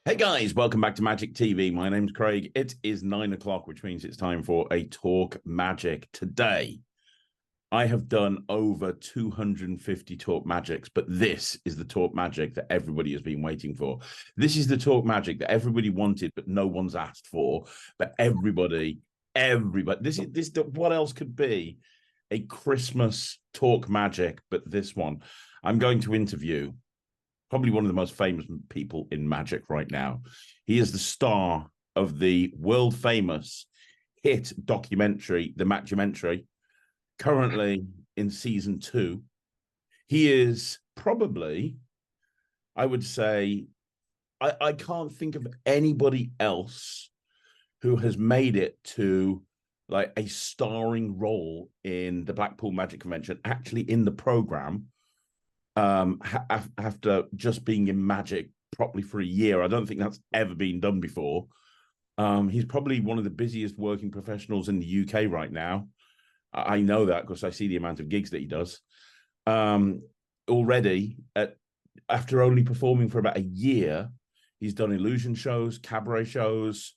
Hey guys, welcome back to Magic TV. My name's Craig. It is 9 o'clock, which means it's time for a Talk Magic. Today, I have done over 250 Talk Magics, but this is the Talk Magic that everybody has been waiting for. This is the Talk Magic that everybody wanted, but no one's asked for. But everybody, this what else could be a Christmas Talk Magic, but this one. I'm going to interview probably one of the most famous people in magic right now. He is the star of the world famous hit documentary, The Mattumentary, currently in season 2. He is probably, I would say, I can't think of anybody else who has made it to like a starring role in the Blackpool Magic Convention, actually in the program, after just being in magic properly for a year. I don't think that's ever been done before. He's probably one of the busiest working professionals in the UK right now. I know that because I see the amount of gigs that he does. Already, after only performing for about a year, he's done illusion shows, cabaret shows,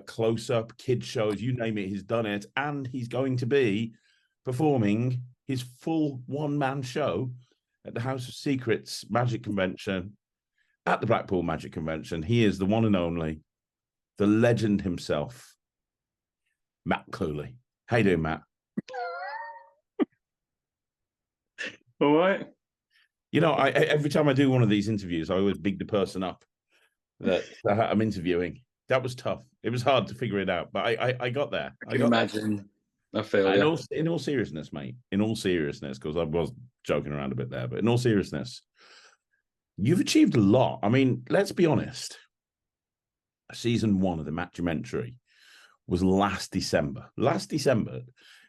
close-up, kids shows, you name it, he's done it. And he's going to be performing his full one-man show at the House of Secrets Magic Convention, at the Blackpool Magic Convention. He is the one and only, the legend himself, Matt Clewley. How you doing, Matt? All right. You know, every time I do one of these interviews, I always big the person up that I'm interviewing. That was tough. It was hard to figure it out, but I got there. I can imagine. I feel in all seriousness, mate, in all seriousness, because I was joking around a bit there, but in all seriousness, you've achieved a lot. I mean, let's be honest. Season 1 of the Mattumentary was last December.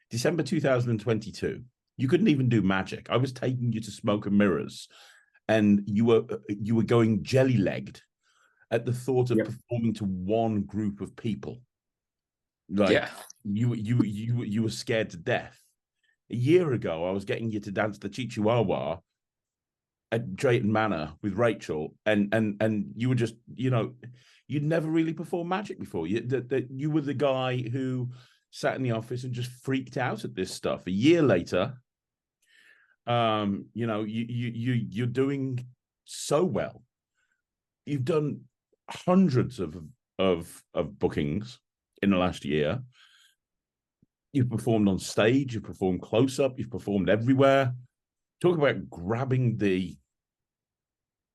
December 2022. You couldn't even do magic. I was taking you to smoke and mirrors, and you were going jelly-legged at the thought of performing to one group of people. Like you were scared to death. A year ago, I was getting you to dance the Chihuahua at Drayton Manor with Rachel, and you were just, you'd never really performed magic before. You were the guy who sat in the office and just freaked out at this stuff. A year later, you're doing so well. You've done hundreds of bookings in the last year. You've performed on stage, you've performed close-up, you've performed everywhere. Talk about grabbing the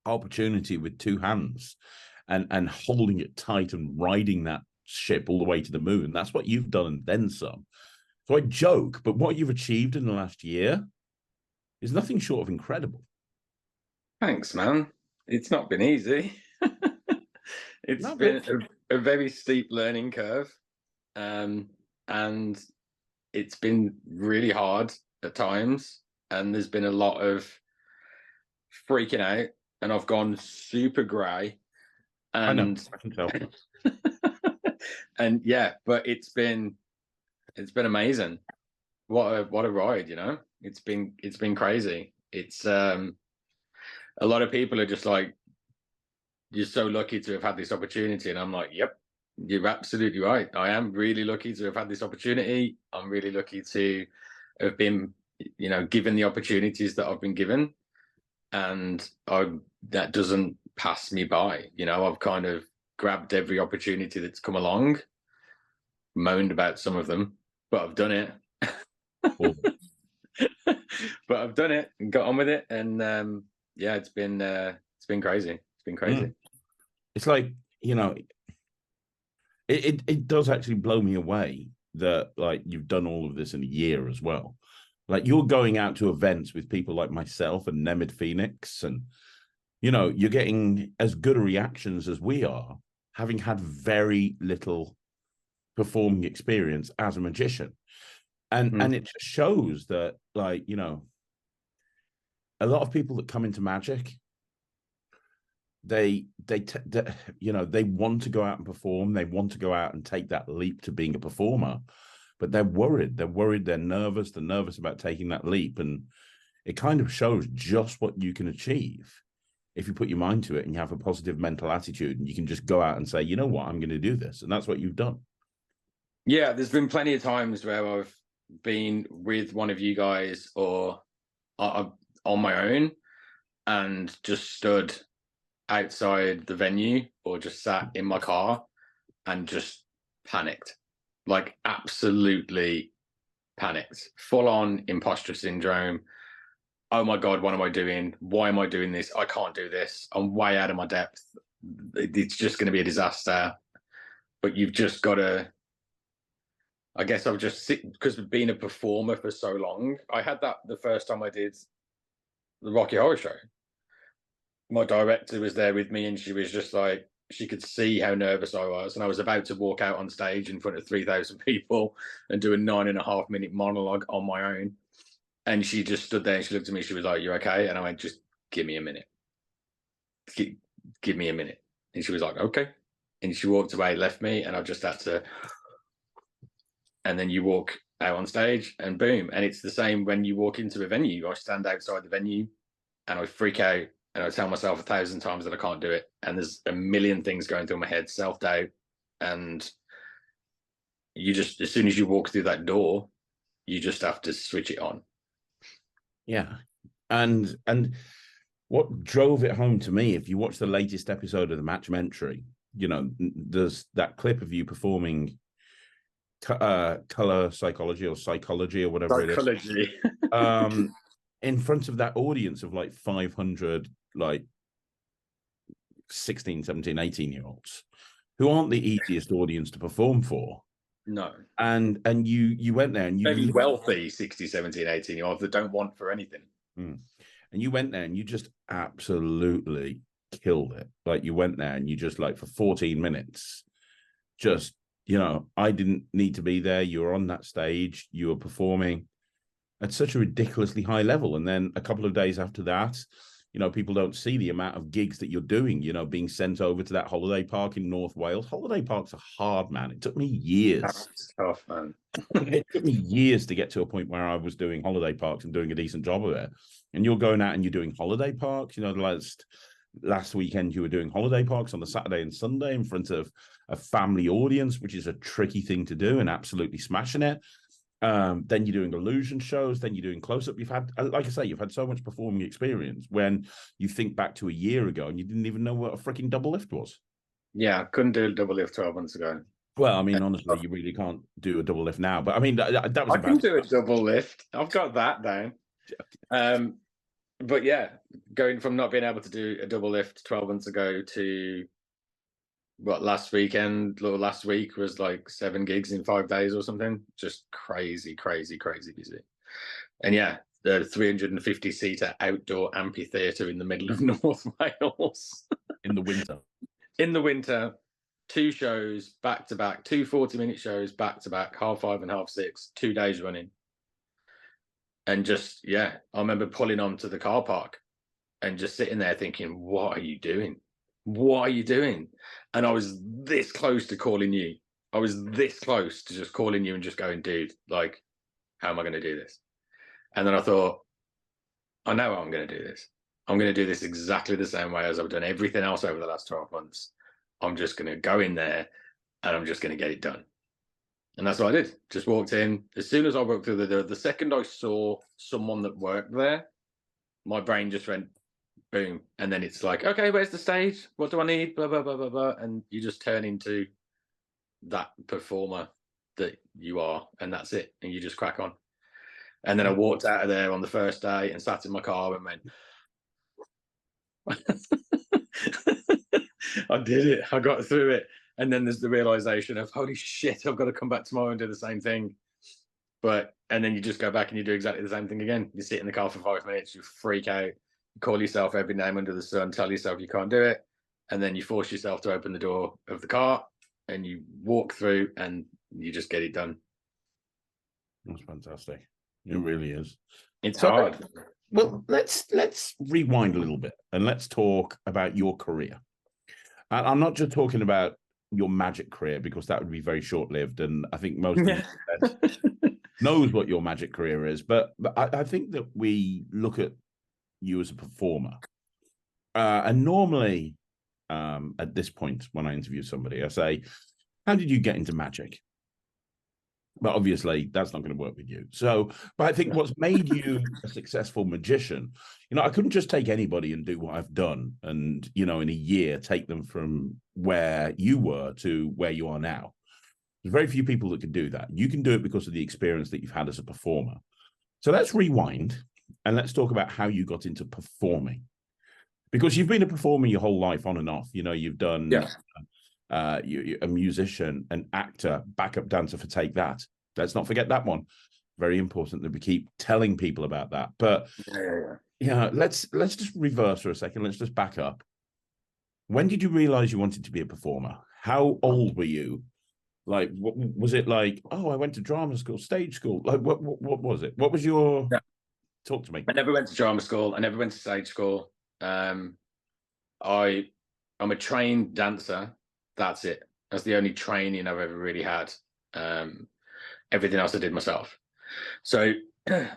opportunity with two hands and holding it tight and riding that ship all the way to the moon. That's what you've done, and then some. So I joke, but what you've achieved in the last year is nothing short of incredible. Thanks, man. It's not been easy. It's been a very steep learning curve. And it's been really hard at times. And there's been a lot of freaking out. And I've gone super grey. And I can tell. And yeah, but it's been amazing. What a ride, It's been crazy. It's a lot of people are just like, you're so lucky to have had this opportunity. And I'm like, yep, you're absolutely right. I am really lucky to have had this opportunity. I'm really lucky to have been, given the opportunities that I've been given. And that doesn't pass me by. I've kind of grabbed every opportunity that's come along, moaned about some of them, but I've done it. But I've done it and got on with it. And it's been crazy. It's been crazy. It's like, it does actually blow me away that like you've done all of this in a year as well. Like you're going out to events with people like myself and Nemid Phoenix, and you're getting as good a reactions as we are, having had very little performing experience as a magician. And it just shows that, like, a lot of people that come into magic, they want to go out and perform. They want to go out and take that leap to being a performer, but they're worried. They're nervous. They're nervous about taking that leap. And it kind of shows just what you can achieve if you put your mind to it and you have a positive mental attitude, and you can just go out and say, you know what, I'm going to do this. And that's what you've done. Yeah, there's been plenty of times where I've been with one of you guys or on my own and just stood outside the venue or just sat in my car and just panicked, like absolutely panicked, full on imposter syndrome. Oh my God, what am I doing? Why am I doing this? I can't do this. I'm way out of my depth. It's just going to be a disaster. But you've just got to, I guess I've just, because of being a performer for so long, I had that the first time I did the Rocky Horror Show. My director was there with me and she was just like, she could see how nervous I was. And I was about to walk out on stage in front of 3,000 people and do a 9.5-minute monologue on my own. And she just stood there and she looked at me. She was like, "You okay?" And I went, "Just give me a minute. Give me a minute." And she was like, "Okay." And she walked away, left me, and I just had to. And then you walk out on stage and boom. And it's the same when you walk into a venue. I stand outside the venue and I freak out and I tell myself 1,000 times that I can't do it. And there's a million things going through my head, self-doubt. And you just, as soon as you walk through that door, you just have to switch it on. Yeah. And what drove it home to me, if you watch the latest episode of the Mattumentary, you know, there's that clip of you performing color psychology or whatever it is. In front of that audience of like 500, like 16, 17, 18-year-olds who aren't the easiest audience to perform for. No. And you went there and you very wealthy 60, 17, 18-year-olds that don't want for anything. And you went there and you just absolutely killed it. Like you went there and you just like for 14 minutes, just, you know, I didn't need to be there. You were on that stage, you were performing at such a ridiculously high level. And then a couple of days after that, you know, people don't see the amount of gigs that you're doing, you know, being sent over to that holiday park in North Wales. Holiday parks are hard, man. It took me years. That's tough, man. It took me years to get to a point where I was doing holiday parks and doing a decent job of it. And you're going out and you're doing holiday parks. You know, last weekend you were doing holiday parks on the Saturday and Sunday in front of a family audience, which is a tricky thing to do, and absolutely smashing it. Then you're doing illusion shows, then you're doing close-up. You've had, like I say, you've had so much performing experience when you think back to a year ago and you didn't even know what a freaking double lift was. Yeah, I couldn't do a double lift 12 months ago. Well, I mean, honestly, you really can't do a double lift now. But I mean, that was. I can do a double lift. I've got that down. But yeah, going from not being able to do a double lift 12 months ago to what last week was like 7 gigs in 5 days or something. Just crazy busy. And yeah, the 350-seater outdoor amphitheater in the middle of North Wales. In the winter. In the winter, 2 shows back to back, 2 40-minute shows back to back, 5:30 and 6:30, 2 days running. And just, yeah, I remember pulling onto the car park and just sitting there thinking, what are you doing? What are you doing? And I was this close to calling you. I was this close to just calling you and just going, dude, like, how am I going to do this? And then I thought, I know how I'm going to do this. I'm going to do this exactly the same way as I've done everything else over the last 12 months. I'm just going to go in there and I'm just going to get it done. And that's what I did. Just walked in. As soon as I walked through the door, the second I saw someone that worked there, my brain just went boom. And then it's like, okay, where's the stage? What do I need? Blah, blah, blah, blah, blah. And you just turn into that performer that you are. And that's it. And you just crack on. And then I walked out of there on the first day and sat in my car and went, I did it. I got through it. And then there's the realization of, holy shit, I've got to come back tomorrow and do the same thing. And then you just go back and you do exactly the same thing again. You sit in the car for 5 minutes, you freak out, you call yourself every name under the sun, tell yourself you can't do it. And then you force yourself to open the door of the car and you walk through and you just get it done. That's fantastic. It really is. It's hard. Well, let's rewind a little bit and let's talk about your career. And I'm not just talking about your magic career, because that would be very short-lived, and I think most knows what your magic career is. But I think that we look at you as a performer, And normally, at this point, when I interview somebody, I say, "How did you get into magic?" But obviously, that's not going to work with you. So, but I think what's made you a successful magician, I couldn't just take anybody and do what I've done, and in a year take them from where you were to where you are now. There's very few people that can do that. You can do it because of the experience that you've had as a performer. So let's rewind and let's talk about how you got into performing. Because you've been a performer your whole life on and off. You've done you're a musician, an actor, backup dancer for Take That. Let's not forget that one. Very important that we keep telling people about that. But let's just reverse for a second. Let's just back up. When did you realize you wanted to be a performer? How old were you? Like, what was it like? Oh, I went to drama school, stage school. Like, what was it? What was your talk to me? I never went to drama school. I never went to stage school. I'm a trained dancer. That's it. That's the only training I've ever really had. Everything else I did myself. So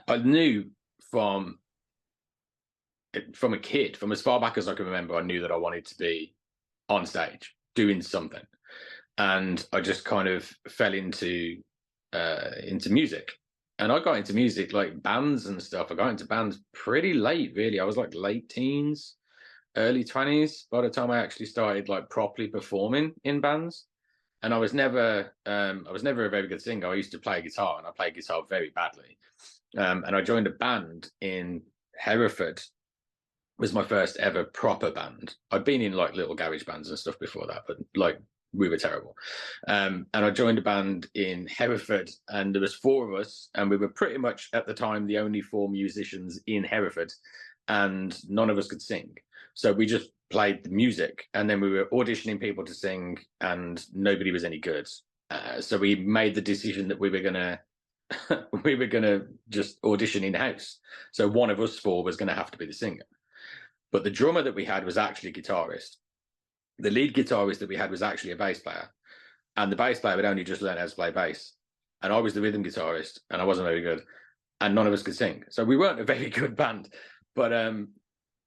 I knew from a kid, from as far back as I can remember, I knew that I wanted to be on stage doing something. And I just kind of fell into music. And I got into music, like bands and stuff. I got into bands pretty late, really. I was like late teens, early 20s by the time I actually started like properly performing in bands. And I was never a very good singer. I used to play guitar, and I played guitar very badly. And I joined a band in Hereford. It was my first ever proper band. I'd been in like little garage bands and stuff before that, but like we were terrible. And I joined a band in Hereford, and there was 4 of us, and we were pretty much at the time the only 4 musicians in Hereford, and none of us could sing. So we just played the music, and then we were auditioning people to sing, and nobody was any good. So we made the decision that we were gonna just audition in house. So one of us 4 was gonna have to be the singer. But the drummer that we had was actually a guitarist. The lead guitarist that we had was actually a bass player, and the bass player had only just learned how to play bass. And I was the rhythm guitarist, and I wasn't very good, and none of us could sing. So we weren't a very good band. But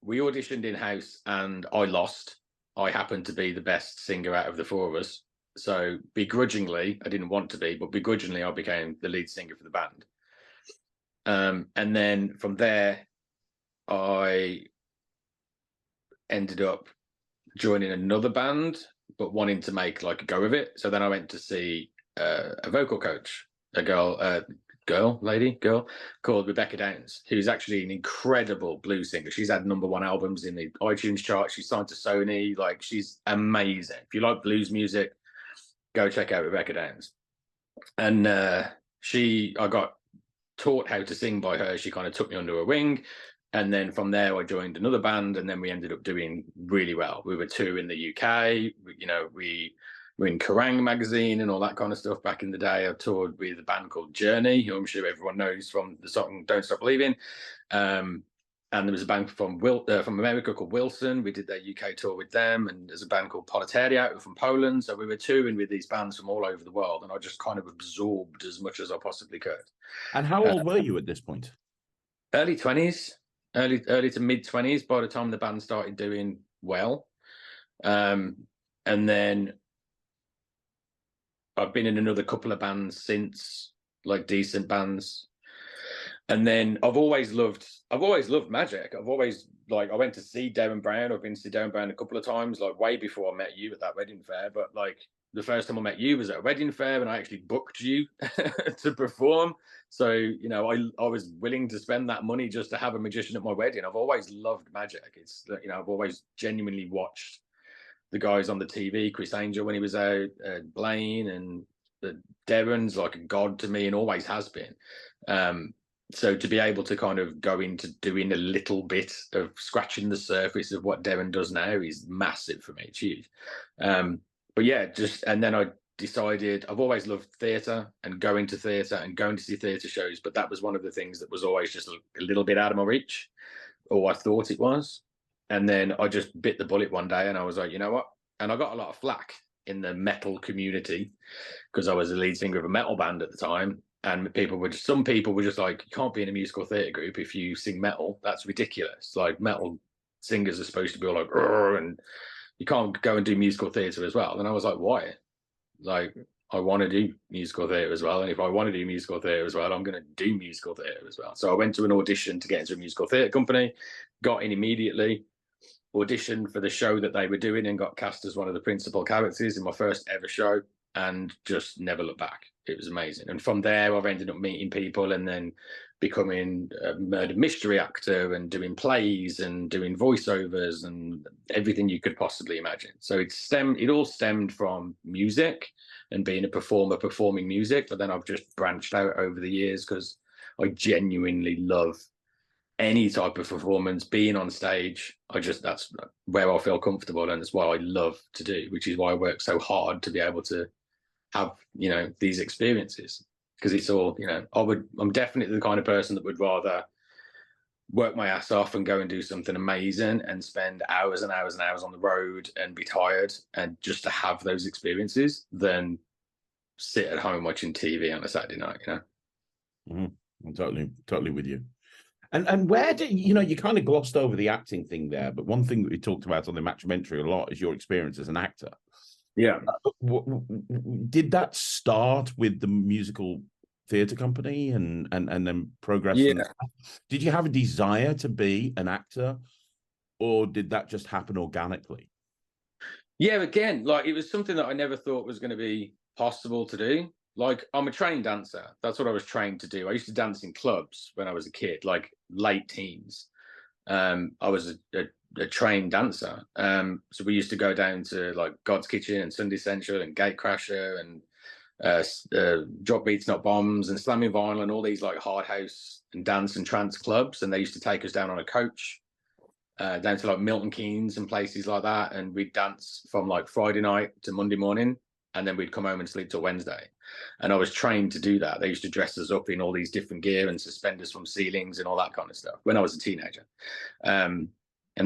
we auditioned in house, and I lost. I happened to be the best singer out of the 4 of us. So begrudgingly, I didn't want to be, but begrudgingly, I became the lead singer for the band. And then from there, I ended up joining another band, but wanting to make like a go of it. So then I went to see a vocal coach, a girl called Rebecca Downs, who's actually an incredible blues singer. She's had #1 albums in the iTunes chart. She's signed to Sony. Like, she's amazing. If you like blues music, go check out Rebecca Downs. And I got taught how to sing by her. She kind of took me under her wing. And then from there, I joined another band, and then we ended up doing really well. We were touring the UK. We were in Kerrang magazine and all that kind of stuff back in the day. I toured with a band called Journey, who I'm sure everyone knows from the song "Don't Stop Believing." And there was a band from America called Wilson. We did their UK tour with them, and there's a band called Politeria from Poland. So we were touring with these bands from all over the world, and I just kind of absorbed as much as I possibly could. And how old were you at this point? Early 20s. Early to mid 20s by the time the band started doing well. And then I've been in another couple of bands since, like decent bands. And then I've always loved magic. I went to see Darren Brown. I've been to see Darren Brown a couple of times, like way before I met you at that wedding fair. But like the first time I met you was at a wedding fair, and I actually booked you to perform. So, I was willing to spend that money just to have a magician at my wedding. I've always loved magic. It's, I've always genuinely watched the guys on the TV, Chris Angel when he was out, Blaine, and Darren's like a god to me and always has been. So to be able to kind of go into doing a little bit of scratching the surface of what Darren does now is massive for me. It's huge. But yeah, and then I decided I've always loved theatre and going to theatre and going to see theatre shows, but that was one of the things that was always just a little bit out of my reach, or I thought it was. And then I just bit the bullet one day, and I was like, you know what? And I got a lot of flack in the metal community because I was the lead singer of a metal band at the time, and some people were just like, you can't be in a musical theatre group if you sing metal. That's ridiculous. Like, metal singers are supposed to be all like, "Rrr," and you can't go and do musical theatre as well. And I was like, why? Like, I want to do musical theatre as well. And if I want to do musical theatre as well, I'm going to do musical theatre as well. So I went to an audition to get into a musical theatre company, got in immediately, auditioned for the show that they were doing, and got cast as one of the principal characters in my first ever show, and just never looked back. It was amazing. And from there, I've ended up meeting people and then becoming a murder mystery actor and doing plays and doing voiceovers and everything you could possibly imagine. So it all stemmed from music and being a performer performing music, but then I've just branched out over the years because I genuinely love any type of performance, being on stage. That's where I feel comfortable, and it's what I love to do, which is why I work so hard to be able to have, these experiences. Because it's all, I'm definitely the kind of person that would rather work my ass off and go and do something amazing and spend hours and hours and hours on the road and be tired and just to have those experiences than sit at home watching TV on a Saturday night, Mm-hmm. I'm totally with you. And where did you kind of glossed over the acting thing there, but one thing that we talked about on the Mattumentary a lot is your experience as an actor. Yeah. Did that start with the musical theatre company and then progress? Yeah. Did you have a desire to be an actor, or did that just happen organically? Yeah, again, like it was something that I never thought was going to be possible to do. Like, I'm a trained dancer. That's what I was trained to do. I used to dance in clubs when I was a kid, like late teens. I was a trained dancer. So we used to go down to like God's Kitchen and Sunday Central and Gatecrasher and Drop Beats Not Bombs and Slamming Vinyl and all these like hard house and dance and trance clubs. And they used to take us down on a coach down to like Milton Keynes and places like that. And we'd dance from like Friday night to Monday morning. And then we'd come home and sleep till Wednesday. And I was trained to do that. They used to dress us up in all these different gear and suspend us from ceilings and all that kind of stuff when I was a teenager. And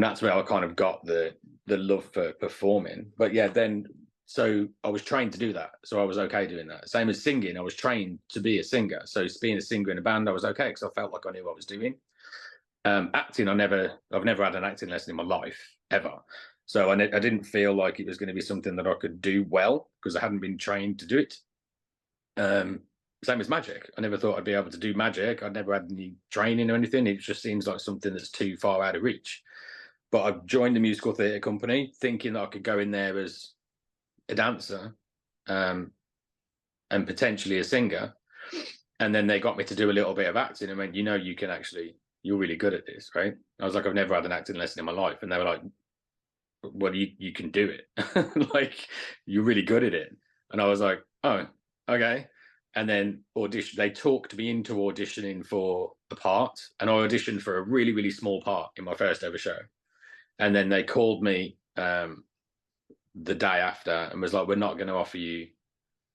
that's where I kind of got the love for performing. But yeah, so I was trained to do that. So I was okay doing that. Same as singing. I was trained to be a singer. So being a singer in a band, I was okay because I felt like I knew what I was doing. Acting, I've never had an acting lesson in my life, ever. So I didn't feel like it was going to be something that I could do well because I hadn't been trained to do it. Same as magic. I never thought I'd be able to do magic. I'd never had any training or anything. It just seems like something that's too far out of reach. But I joined the musical theatre company thinking that I could go in there as a dancer and potentially a singer. And then they got me to do a little bit of acting and went, you can actually, you're really good at this, right? I was like, I've never had an acting lesson in my life. And they were like, well, you can do it. Like, you're really good at it. And I was like, oh, okay. And then they talked me into auditioning for the part. And I auditioned for a really, really small part in my first ever show. And then they called me the day after and was like, we're not going to offer you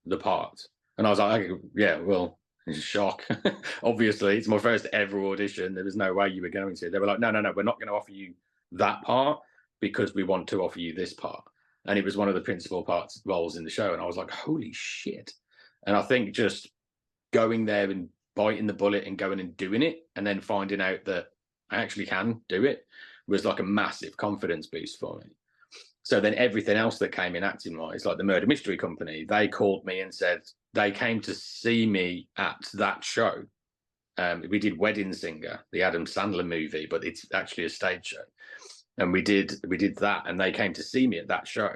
the part. And I was like, okay, yeah, well, it's a shock. Obviously, it's my first ever audition. There was no way you were going to. They were like, no, we're not going to offer you that part because we want to offer you this part. And it was one of the principal roles in the show. And I was like, holy shit. And I think just going there and biting the bullet and going and doing it and then finding out that I actually can do it was like a massive confidence boost for me. So then everything else that came in acting wise, like the Murder Mystery Company, they called me and said they came to see me at that show. We did Wedding Singer, the Adam Sandler movie, but it's actually a stage show. And we did that, and they came to see me at that show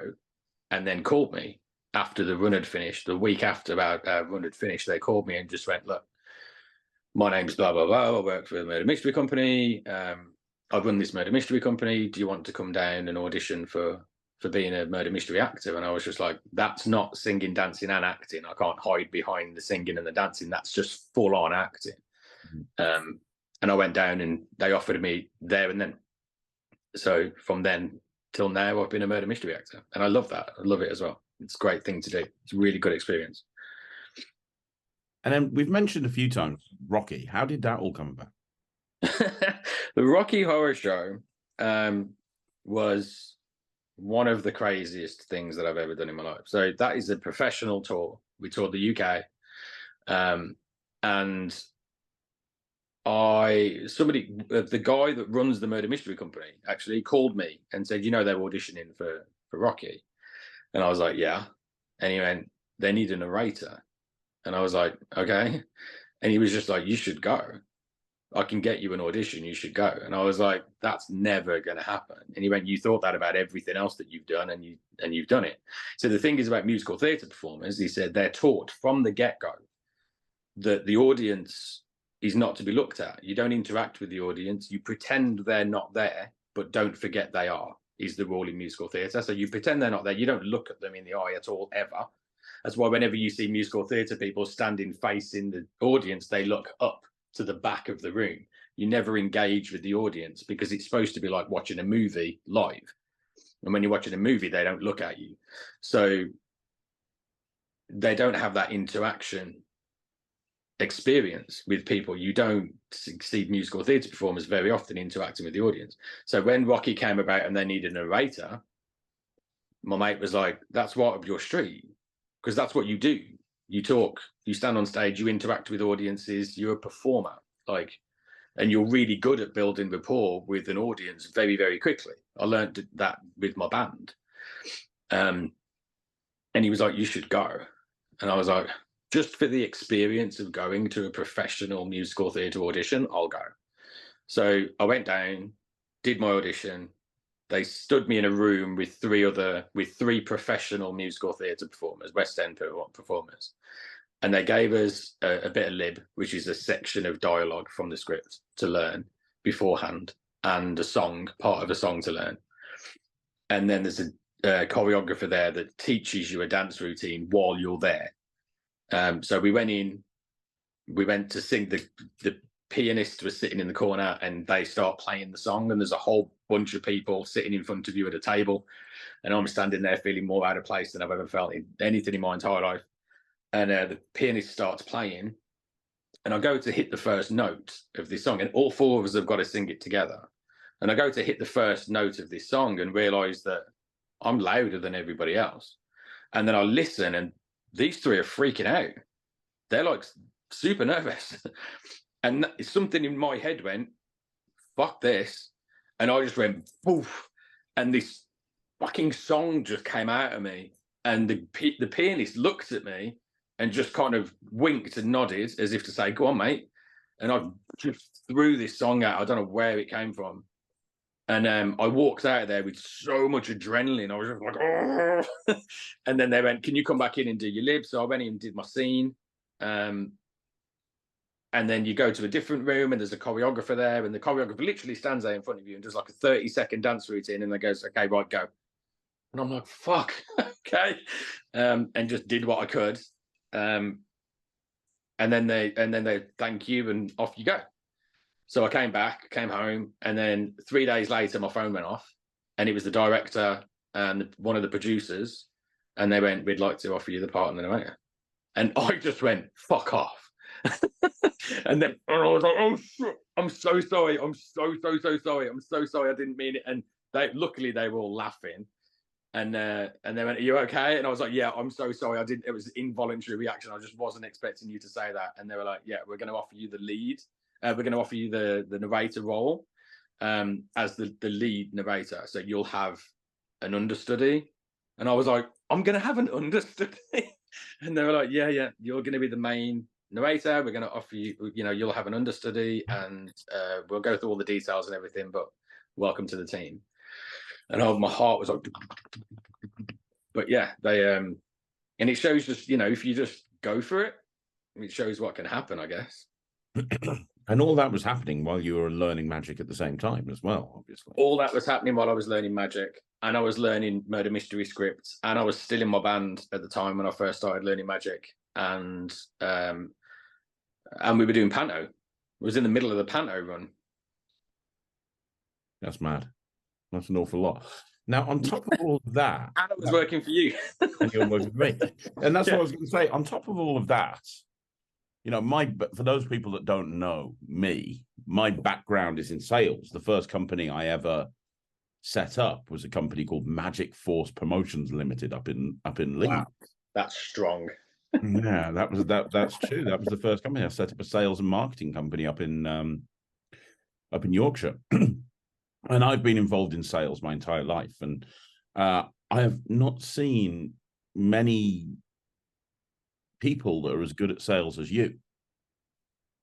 and then called me after the run had finished. The week after run had finished, they called me and just went, look, my name's blah, blah, blah. I work for the Murder Mystery Company. I run this Murder Mystery Company. Do you want to come down and audition for being a murder mystery actor? And I was just like, that's not singing, dancing and acting. I can't hide behind the singing and the dancing. That's just full on acting. Mm-hmm. And I went down and they offered me there and then. So from then till now, I've been a murder mystery actor. And I love that. I love it as well. It's a great thing to do. It's a really good experience. And then we've mentioned a few times Rocky. How did that all come about? The Rocky Horror Show was one of the craziest things that I've ever done in my life. So that is a professional tour. We toured the UK. And the guy that runs the murder mystery company actually called me and said, they're auditioning for Rocky. And I was like, yeah. And he went, they need a narrator. And I was like, okay. And he was just like, you should go. I can get you an audition. You should go. And I was like, that's never going to happen. And he went, you thought that about everything else that you've done, and you've done it. So the thing is about musical theatre performers, he said, they're taught from the get-go that the audience is not to be looked at. You don't interact with the audience. You pretend they're not there, but don't forget they are, is the rule in musical theatre. So you pretend they're not there. You don't look at them in the eye at all, ever. That's why whenever you see musical theatre people standing facing the audience, they look up to the back of the room. You never engage with the audience, because it's supposed to be like watching a movie live. And when you're watching a movie, they don't look at you. So they don't have that interaction experience with people. You don't see musical theatre performers very often interacting with the audience. So when Rocky came about and they needed a narrator, my mate was like, that's right up your street, because that's what you do. You talk, you stand on stage, you interact with audiences, you're a performer, and you're really good at building rapport with an audience very, very quickly. I learned that with my band. And he was like, you should go. And I was like, just for the experience of going to a professional musical theatre audition, I'll go. So I went down, did my audition. They stood me in a room with three professional musical theatre performers, West End performers. And they gave us a bit of lib, which is a section of dialogue from the script to learn beforehand, and part of a song to learn. And then there's a choreographer there that teaches you a dance routine while you're there. So we went to sing. The pianist was sitting in the corner, and they start playing the song, and there's a whole bunch of people sitting in front of you at a table. And I'm standing there feeling more out of place than I've ever felt in anything in my entire life. And the pianist starts playing, and I go to hit the first note of this song, and all four of us have got to sing it together. And I go to hit the first note of this song and realize that I'm louder than everybody else. And then I listen, and these three are freaking out. They're like super nervous. And something in my head went, fuck this. And I just went, poof. And this fucking song just came out of me. And the pianist looked at me and just kind of winked and nodded as if to say, go on, mate. And I just threw this song out. I don't know where it came from. And I walked out of there with so much adrenaline. I was just like, oh. And then they went, can you come back in and do your lib? So I went in and did my scene. And then you go to a different room, and there's a choreographer there. And the choreographer literally stands there in front of you and does like a 30-second dance routine. And they goes, okay, right, go. And I'm like, fuck, okay. And just did what I could. And then they thank you, and off you go. So I came home, and then 3 days later, my phone went off, and it was the director and one of the producers, and they went, we'd like to offer you the part in the narrator. And I just went, fuck off. And then I was like, oh shit, I'm so sorry. I'm so sorry. I'm so sorry. I didn't mean it. And luckily they were all laughing. And they went, are you okay? And I was like, yeah, I'm so sorry. It was an involuntary reaction. I just wasn't expecting you to say that. And they were like, yeah, we're going to offer you the lead. We're going to offer you the narrator role as the lead narrator. So you'll have an understudy. And I was like, I'm going to have an understudy. And they were like, yeah, you're going to be the main narrator. We're going to offer you, you'll have an understudy, and we'll go through all the details and everything, but welcome to the team. And my heart was like, but yeah, they and it shows just, if you just go for it, it shows what can happen, I guess. And all that was happening while you were learning magic at the same time as well, obviously. All that was happening while I was learning magic, and I was learning murder mystery scripts, and I was still in my band at the time when I first started learning magic, and we were doing panto. It was in the middle of the panto run. That's mad. That's an awful lot. Now, on top of all of that... And I was working for you. And you were working for me. And that's what I was going to say. On top of all of that, for those people that don't know me, my background is in sales. The first company I ever set up was a company called Magic Force Promotions Limited up in Leeds. Wow. That's strong. Yeah, that's true. That was the first company I set up, a sales and marketing company up in Yorkshire. And I've been involved in sales my entire life, and I have not seen many people that are as good at sales as you.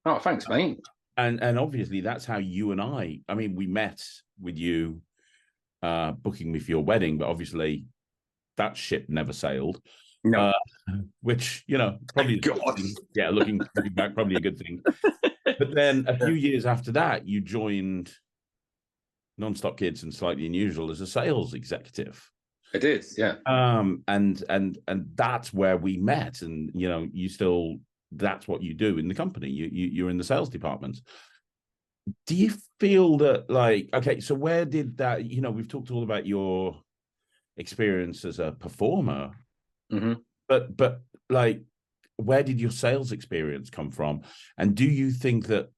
Oh, thanks, mate. And obviously that's how you and I mean, we met with you booking me for your wedding, but obviously that ship never sailed. No, Uh, which, probably is a good God. thing. Yeah, looking back, probably a good thing. But then a few years after that, you joined Nonstop Kids and Slightly Unusual as a sales executive. I did, yeah. And that's where we met. And you still, that's what you do in the company. You're in the sales department. Do you feel that, like, okay, so where did that, we've talked all about your experience as a performer, but like, where did your sales experience come from? And do you think that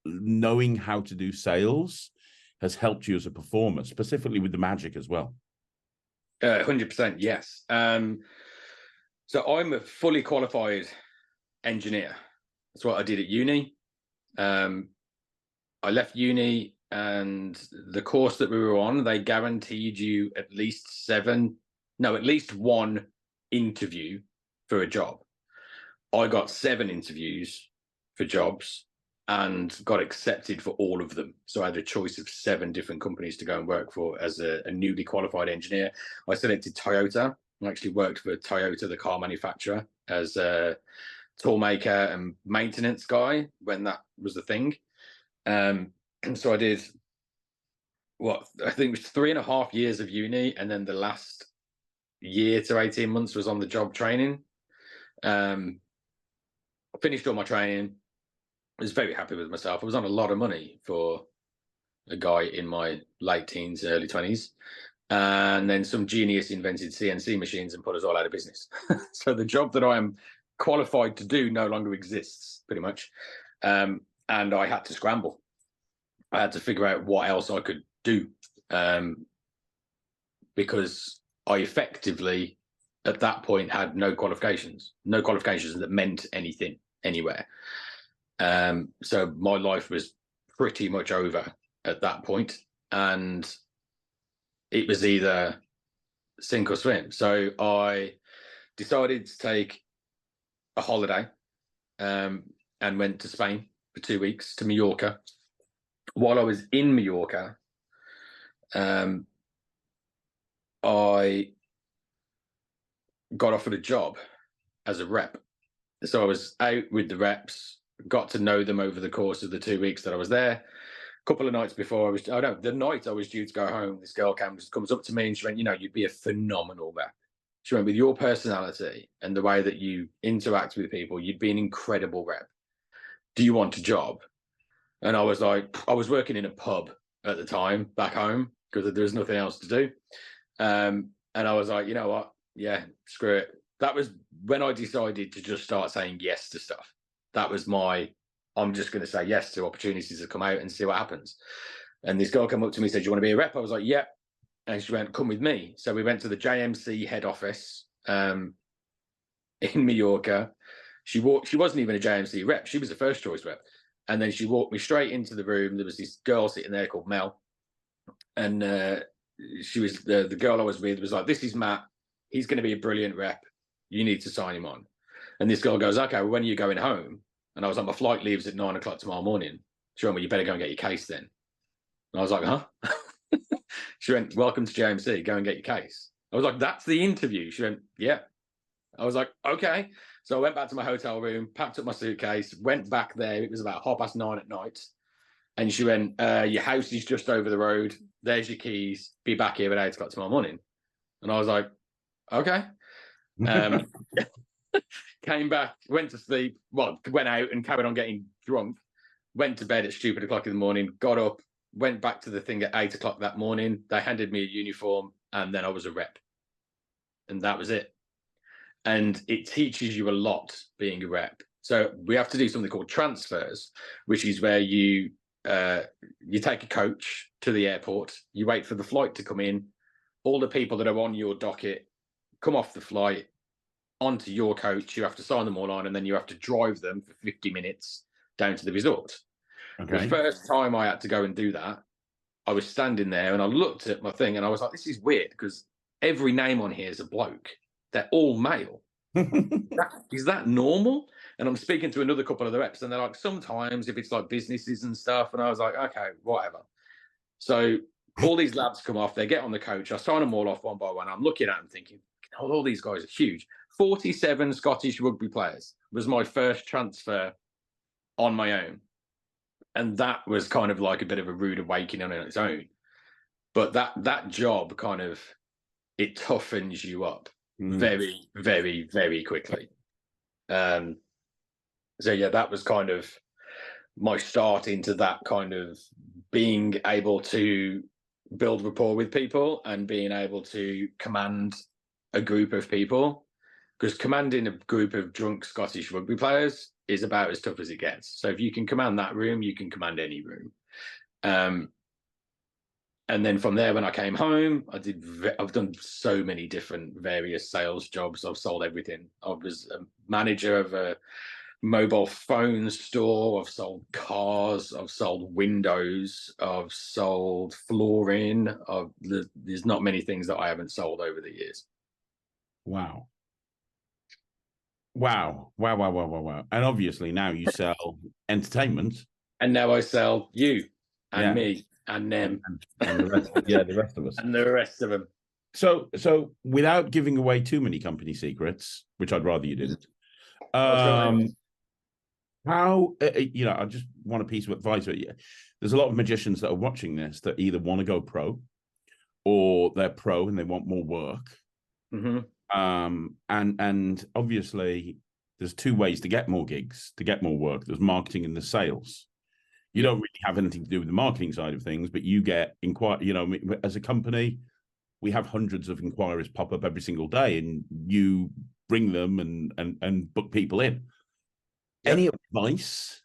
knowing how to do sales has helped you as a performer, specifically with the magic as well? 100%, yes. So I'm a fully qualified engineer. That's what I did at uni. I left uni, and the course that we were on, they guaranteed you at least one interview for a job. I got 7 interviews for jobs and got accepted for all of them. So I had a choice of 7 different companies to go and work for as a newly qualified engineer. I selected Toyota. I actually worked for Toyota, the car manufacturer, as a toolmaker and maintenance guy when that was the thing. So I did I think it was 3.5 years of uni, and then the last year to 18 months was on the job training. I finished all my training. I was very happy with myself. I was on a lot of money for a guy in my late teens, early 20s. And then some genius invented CNC machines and put us all out of business. So the job that I am qualified to do no longer exists, pretty much. And I had to scramble. I had to figure out what else I could do, because I effectively, at that point, had no qualifications that meant anything anywhere. So my life was pretty much over at that point, and it was either sink or swim. So I decided to take a holiday, and went to Spain for 2 weeks, to Mallorca. While I was in Mallorca, I got offered a job as a rep. So I was out with the reps, got to know them over the course of the 2 weeks that I was there. A couple of nights before the night I was due to go home, this girl comes up to me and she went, you'd be a phenomenal rep. She went, with your personality and the way that you interact with people, you'd be an incredible rep. Do you want a job? And I was like, I was working in a pub at the time back home because there was nothing else to do. And I was like, you know what? Yeah, screw it. That was when I decided to just start saying yes to stuff. That was I'm just going to say yes to opportunities that come out and see what happens. And this girl came up to me and said, do you want to be a rep? I was like, yeah. And she went, come with me. So we went to the JMC head office in Mallorca. She wasn't even a JMC rep. She was a first choice rep. And then she walked me straight into the room. There was this girl sitting there called Mel. And she was the girl I was with was like, this is Matt. He's going to be a brilliant rep. You need to sign him on. And this girl goes, okay, well, when are you going home? And I was like, my flight leaves at 9 o'clock tomorrow morning. She went, well, you better go and get your case then. And I was like, huh? She went, welcome to JMC. Go and get your case. I was like, that's the interview. She went, yeah. I was like, okay. So I went back to my hotel room, packed up my suitcase, went back there. It was about 9:30 at night. And she went, your house is just over the road. There's your keys. Be back here at 8 o'clock tomorrow morning. And I was like, okay. Came back, went to sleep, went out and carried on getting drunk, went to bed at stupid o'clock in the morning, got up, went back to the thing at 8 o'clock that morning. They handed me a uniform, and then I was a rep. And that was it. And it teaches you a lot being a rep. So we have to do something called transfers, which is where you take a coach to the airport, you wait for the flight to come in, all the people that are on your docket come off the flight, onto your coach, you have to sign them all on, and then you have to drive them for 50 minutes down to the resort. The Okay. first time I had to go and do that, I was standing there and I looked at my thing and I was like, this is weird because every name on here is a bloke. They're all male. Is that normal? And I'm speaking to another couple of the reps and they're like, sometimes if it's like businesses and stuff. And I was like, okay, whatever. So all these lads come off, they get on the coach. I sign them all off one by one. I'm looking at them thinking, oh, all these guys are huge. 47 Scottish rugby players was my first transfer on my own. And that was kind of like a bit of a rude awakening on its own. But that job kind of, it toughens you up very, very, very quickly. So yeah, that was kind of my start into that kind of being able to build rapport with people and being able to command a group of people, because commanding a group of drunk Scottish rugby players is about as tough as it gets. So if you can command that room, you can command any room. And then from there, when I came home, I've done so many different various sales jobs. I've sold everything. I was a manager of a mobile phone store. I've sold cars. I've sold windows. I've sold flooring. There's not many things that I haven't sold over the years. Wow. Wow. And obviously now you sell entertainment. And now I sell you and me and them. And the rest, the rest of us. And the rest of them. So without giving away too many company secrets, which I'd rather you didn't, how, I just want a piece of advice. There's a lot of magicians that are watching this that either want to go pro or they're pro and they want more work. And obviously there's two ways to get more gigs, to get more work. There's marketing and there's sales. You don't really have anything to do with the marketing side of things, but you get as a company, we have hundreds of inquiries pop up every single day and you bring them and book people in. Yep. Any advice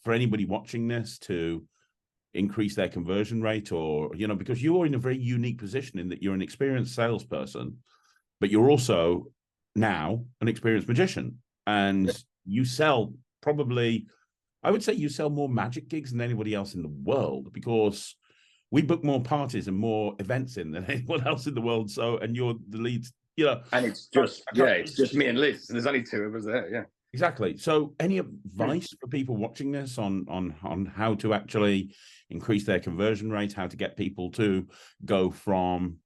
for anybody watching this to increase their conversion rate, or, because you're in a very unique position in that you're an experienced salesperson, but you're also now an experienced magician, and you sell probably, I would say you sell more magic gigs than anybody else in the world, because we book more parties and more events in than anyone else in the world. So, and you're the lead, And it's just me and Liz. There's only two of us there. Yeah. Exactly. So any advice for people watching this on how to actually increase their conversion rate, how to get people to go from,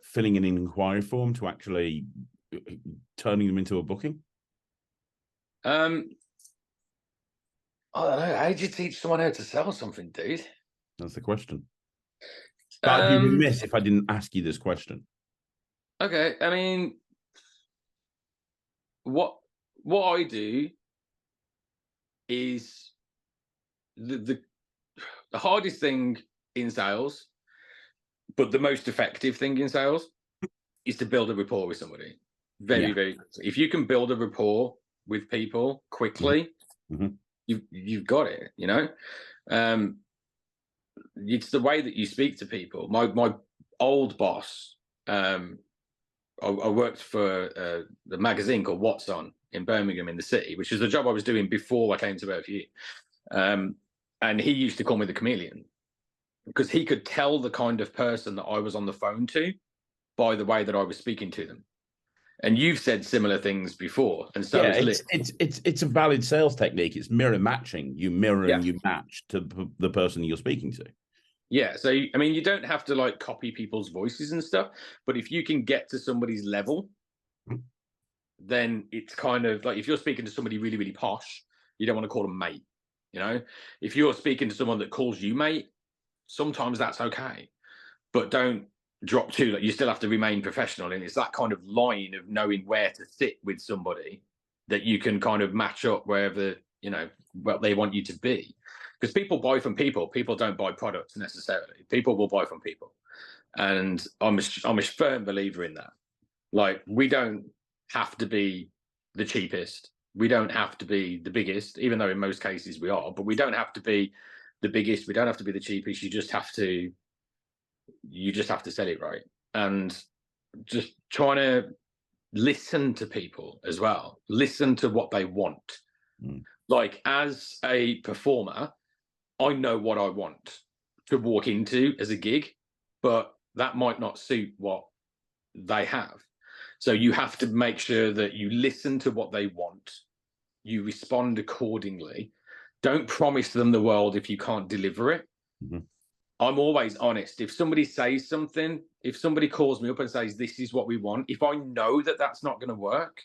filling in an inquiry form to actually turning them into a booking? I don't know. How do you teach someone how to sell something, dude? That's the question. But I'd be remiss if I didn't ask you this question. Okay. I mean, what I do is the hardest thing in sales, but the most effective thing in sales is to build a rapport with somebody. Very, very. If you can build a rapport with people quickly, you've got it. It's the way that you speak to people. My old boss, I worked for the magazine called What's On in Birmingham in the city, which is the job I was doing before I came to work for you. And he used to call me the chameleon because he could tell the kind of person that I was on the phone to by the way that I was speaking to them. And you've said similar things before, and so it's a valid sales technique. It's mirror matching. You mirror and you match to the person you're speaking to. Yeah. So I mean, you don't have to like copy people's voices and stuff, but if you can get to somebody's level, then it's kind of like if you're speaking to somebody really, really posh, you don't want to call them mate. If you're speaking to someone that calls you mate, sometimes that's okay, but don't drop too. Like you still have to remain professional, and it's that kind of line of knowing where to sit with somebody that you can kind of match up wherever what they want you to be. Because people buy from people. People don't buy products necessarily. People will buy from people, and I'm a firm believer in that. Like we don't have to be the cheapest. We don't have to be the biggest, even though in most cases we are. But we don't have to be the biggest. We don't have to be the cheapest. You just have to sell it right, and just trying to listen to people as well. Listen to what they want. Like, as a performer, I know what I want to walk into as a gig, but that might not suit what they have. So you have to make sure that you listen to what they want, you respond accordingly. Don't promise them the world if you can't deliver it. I'm always honest. If somebody says something, if somebody calls me up and says, this is what we want, if I know that that's not going to work,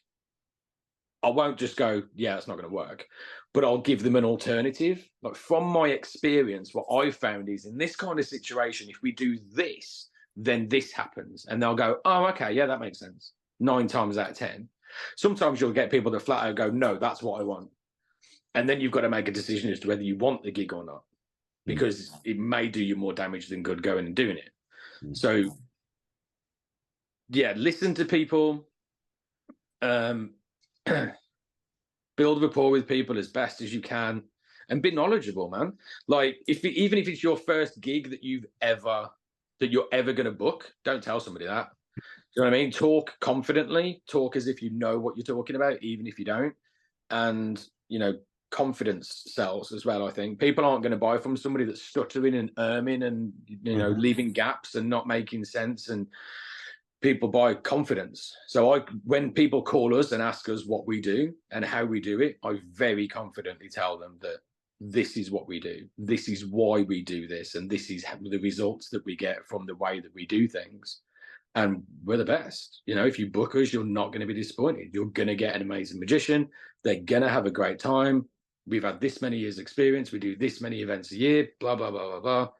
I won't just go, yeah, it's not going to work, but I'll give them an alternative. Like, from my experience, what I've found is, in this kind of situation, if we do this, then this happens. And they'll go, oh, okay, yeah, that makes sense. 9 times out of 10. Sometimes you'll get people that flat out go, no, that's what I want. And then you've got to make a decision as to whether you want the gig or not, because it may do you more damage than good going and doing it. So, yeah, listen to people, build rapport with people as best as you can, and be knowledgeable, man. Like, even if it's your first gig that you're ever going to book, don't tell somebody that. Do you know what I mean? Talk confidently, talk as if you know what you're talking about, even if you don't. And, you know, confidence sells as well. I think people aren't going to buy from somebody that's stuttering and erming and, you know, leaving gaps and not making sense. And people buy confidence. So when people call us and ask us what we do and how we do it, I very confidently tell them that this is what we do. This is why we do this. And this is the results that we get from the way that we do things. And we're the best. You know, if you book us, you're not going to be disappointed. You're going to get an amazing magician. They're going to have a great time. We've had this many years experience. We do this many events a year, blah, blah, blah, blah, blah.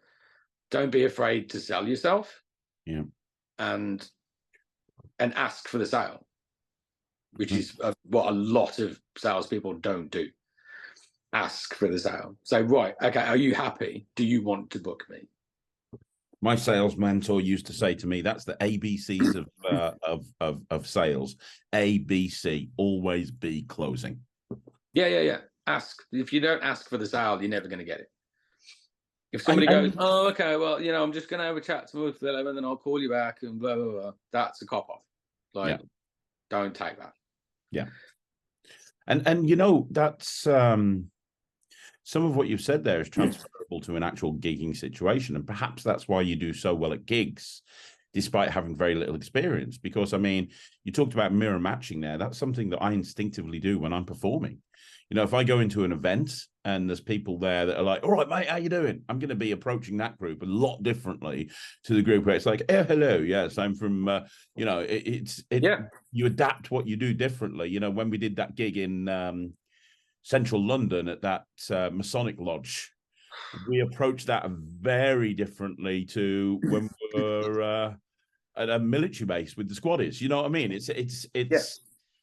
Don't be afraid to sell yourself. Yeah. And ask for the sale, which is what a lot of salespeople don't do. Ask for the sale. Say, right, okay, are you happy? Do you want to book me? My sales mentor used to say to me, that's the ABCs of sales. ABC, always be closing. Yeah. Ask. If you don't ask for the sale, you're never going to get it. If somebody goes, oh, okay, well, you know, I'm just going to have a chat to Philip and then I'll call you back and blah, blah, blah. That's a cop-off. Like, don't take that. Yeah. And you know, that's some of what you've said there is transferable to an actual gigging situation. And perhaps that's why you do so well at gigs, despite having very little experience. Because, I mean, you talked about mirror matching there. That's something that I instinctively do when I'm performing. You know, if I go into an event and there's people there that are like, all right, mate, how you doing? I'm going to be approaching that group a lot differently to the group where it's like, oh, hello, yes, I'm from, you know, you adapt what you do differently. You know, when we did that gig in central London at that Masonic Lodge, we approached that very differently to when we were at a military base with the squaddies. You know what I mean? It's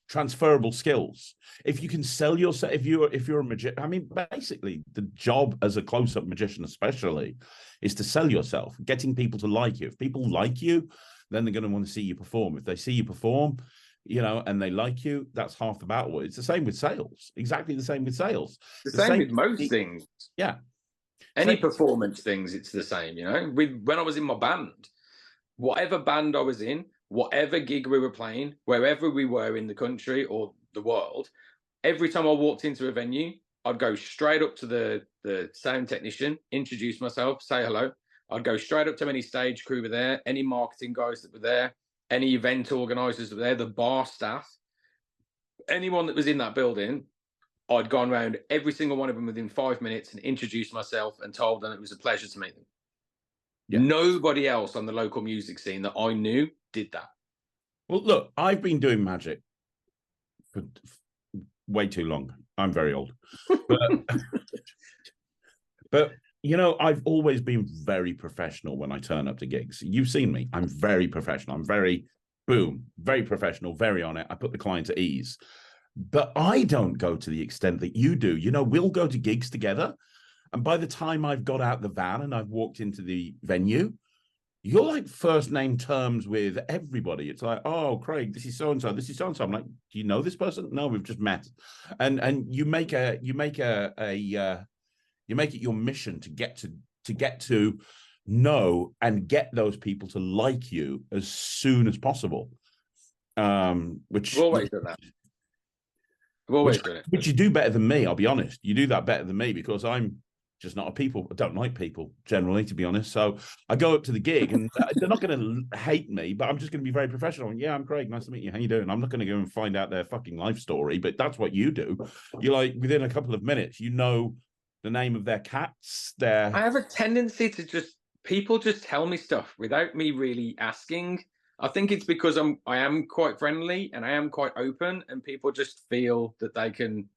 transferable skills. If you can sell yourself, if you're a magician, I mean, basically the job as a close-up magician especially is to sell yourself, getting people to like you. If people like you, then they're going to want to see you perform. If they see you perform, you know, and they like you, that's half the battle. It's the same with sales. Exactly the same with sales. The same with most things. Yeah. Any performance things, it's the same, you know. When I was in my band, whatever band I was in, whatever gig we were playing, wherever we were in the country or the world, every time I walked into a venue, I'd go straight up to the sound technician, introduce myself, say hello. I'd go straight up to any stage crew were there, any marketing guys that were there, any event organizers that were there, the bar staff, anyone that was in that building. I'd gone around every single one of them within 5 minutes and introduced myself and told them it was a pleasure to meet them. Yeah. Nobody else on the local music scene that I knew did that. Well, look, I've been doing magic for way too long. I'm very old. But you know, I've always been very professional when I turn up to gigs. You've seen me. I'm very professional. I'm very professional, very on it. I put the client at ease. But I don't go to the extent that you do. You know, we'll go to gigs together. And by the time I've got out the van and I've walked into the venue, you're like first name terms with everybody. It's like, oh, Craig, this is so-and-so, this is so-and-so. I'm like, do you know this person? No, we've just met. And you make it your mission to get to know and get those people to like you as soon as possible. I've always done that. I've always done it. Which you do better than me, I'll be honest. You do that better than me because I'm just not a people. I don't like people generally, to be honest. So I go up to the gig and they're not going to hate me, but I'm just going to be very professional. And, yeah, I'm Craig. Nice to meet you. How you doing? I'm not going to go and find out their fucking life story, but that's what you do. You're like, within a couple of minutes, you know the name of their cats. I have a tendency to people just tell me stuff without me really asking. I think it's because I am quite friendly and I am quite open, and people just feel that they can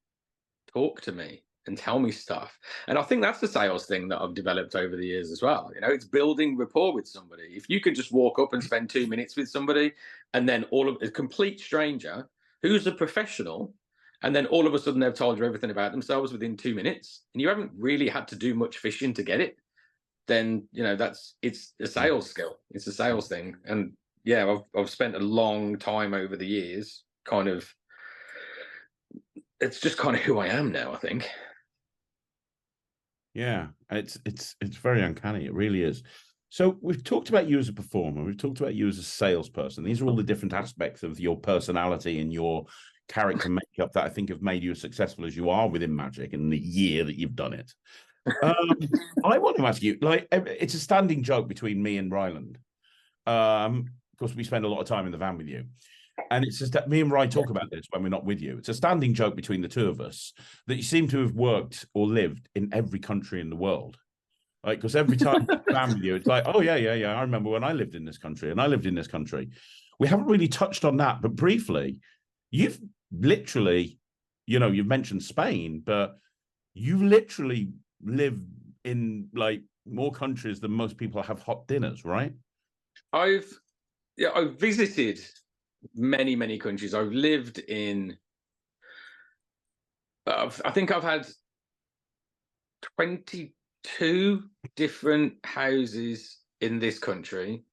talk to me and tell me stuff. And I think that's the sales thing that I've developed over the years as well. You know, it's building rapport with somebody. If you can just walk up and spend 2 minutes with somebody, and then a complete stranger who's a professional, and then all of a sudden they've told you everything about themselves within 2 minutes, and you haven't really had to do much fishing to get it, then, you know, it's a sales skill. It's a sales thing. And yeah, I've spent a long time over the years it's just kind of who I am now, I think. Yeah, it's very uncanny. It really is. So we've talked about you as a performer. We've talked about you as a salesperson. These are all the different aspects of your personality and your character makeup that I think have made you as successful as you are within magic in the year that you've done it. I want to ask you, like, it's a standing joke between me and Ryland. Because we spend a lot of time in the van with you. And it's just that me and Rye talk about this when we're not with you. It's a standing joke between the two of us that you seem to have worked or lived in every country in the world. Like, because every time I'm with you, it's like, oh, yeah. I remember when I lived in this country and I lived in this country. We haven't really touched on that, but briefly, you've literally, you've mentioned Spain, but you literally live in like more countries than most people have hot dinners, right? I've visited many countries. I've lived in I think I've had 22 different houses in this country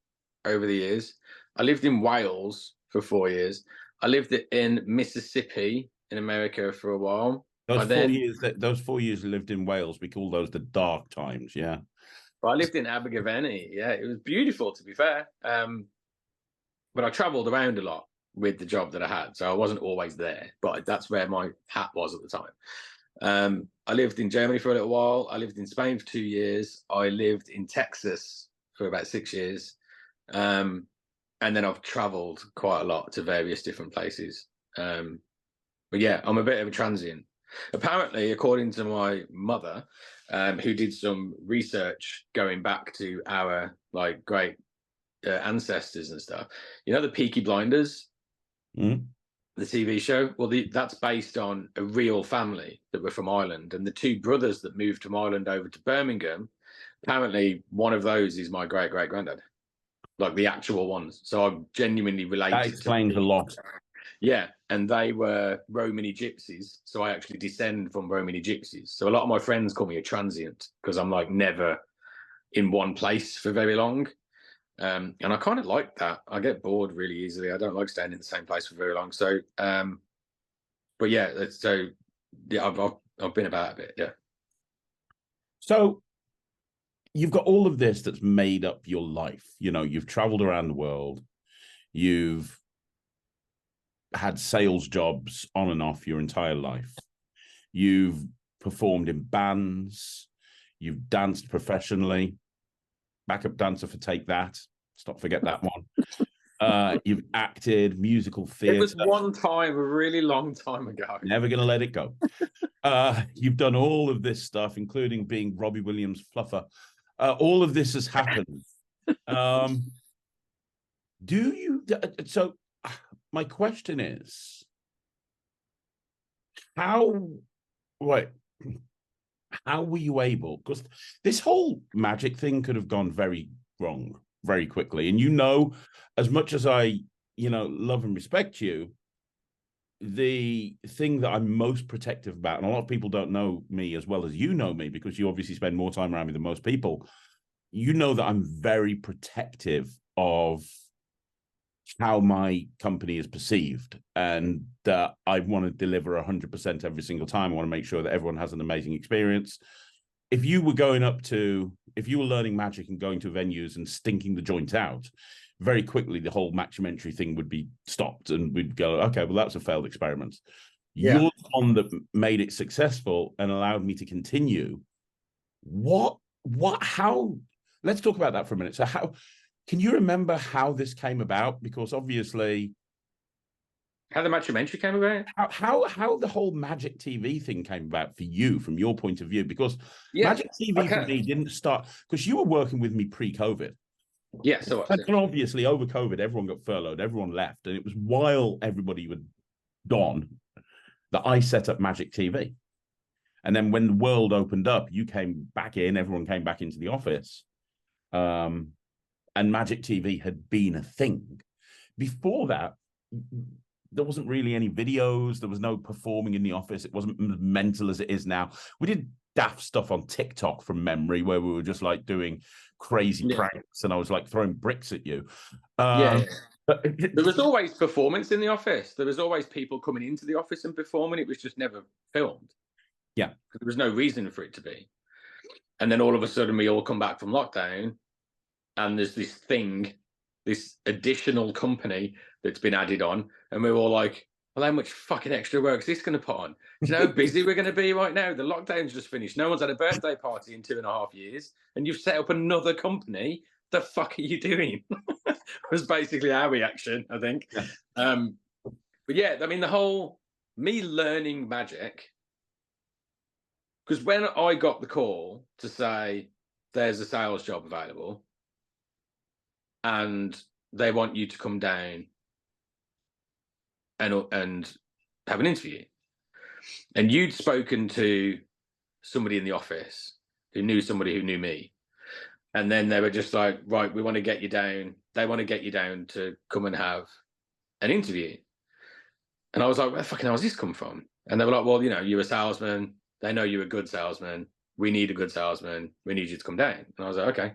over the years. I lived in Wales for 4 years. I lived in Mississippi in America for a while. Those 4 years lived in Wales, we call those the dark times, yeah. But I lived in Abergavenny. Yeah, it was beautiful, to be fair. But I traveled around a lot with the job that I had, so I wasn't always there, but that's where my hat was at the time. I lived in Germany for a little while. I lived in Spain for 2 years. I lived in Texas for about 6 years. And then I've traveled quite a lot to various different places. But yeah, I'm a bit of a transient. Apparently, according to my mother, who did some research going back to our like great ancestors and stuff, the Peaky Blinders, the TV show. Well, that's based on a real family that were from Ireland, and the two brothers that moved from Ireland over to Birmingham. Apparently, one of those is my great granddad, like the actual ones. So I'm genuinely related. That explains a lot. Yeah, and they were Romany gypsies, so I actually descend from Romany gypsies. So a lot of my friends call me a transient because I'm like never in one place for very long. And I kind of like that. I get bored really easily. I don't like staying in the same place for very long. So, but yeah, I've been about a bit, yeah. So you've got all of this that's made up your life. You've traveled around the world. You've had sales jobs on and off your entire life. You've performed in bands. You've danced professionally. Backup dancer for Take That. Forget that one. You've acted, musical theatre. It was one time, a really long time ago. Never going to let it go. You've done all of this stuff, including being Robbie Williams' fluffer. All of this has happened. My question is, how were you able? Because this whole magic thing could have gone very wrong very quickly. And as much as I, love and respect you, the thing that I'm most protective about, and a lot of people don't know me as well as you know me, because you obviously spend more time around me than most people, that I'm very protective of how my company is perceived, and that I want to deliver 100% every single time. I want to make sure that everyone has an amazing experience. If you were learning magic and going to venues and stinking the joint out, very quickly the whole Mattumentary thing would be stopped, and we'd go, okay, well, that's a failed experiment. Yeah. You're the one that made it successful and allowed me to continue. How? Let's talk about that for a minute. So, how can you remember how this came about? Because obviously, How the Mattumentary came about? how the whole Magic TV thing came about for you, from your point of view? Because Yeah, Magic TV for me didn't start because you were working with me pre-COVID. Yeah, so And obviously, over COVID, everyone got furloughed, everyone left, and it was while everybody was gone that I set up Magic TV. And then when the world opened up, you came back in, everyone came back into the office. And Magic TV had been a thing. Before that, there wasn't really any videos. There was no performing in the office. It wasn't as mental as it is now. We did daft stuff on TikTok from memory where we were just like doing crazy pranks and I was like throwing bricks at you. But there was always performance in the office. There was always people coming into the office and performing. It was just never filmed. Yeah. Because there was no reason for it to be. And then all of a sudden we all come back from lockdown and there's this thing, this additional company that's been added on. And we're all like, well, how much fucking extra work is this going to put on? Do you know how busy we're going to be right now? The lockdown's just finished. No one's had a birthday party in 2.5 years. And you've set up another company. The fuck are you doing? Was basically our reaction, I think. Yeah. But yeah, I mean, the whole me learning magic, because when I got the call to say there's a sales job available and they want you to come down and have an interview, and you'd spoken to somebody in the office who knew somebody who knew me, and then they were just like, right, we want to get you down. They want to get you down to come and have an interview. And I was like, where the fucking hell has this come from? And they were like, well, you know, you're a salesman. They know you're a good salesman. We need a good salesman. We need you to come down. And I was like, okay.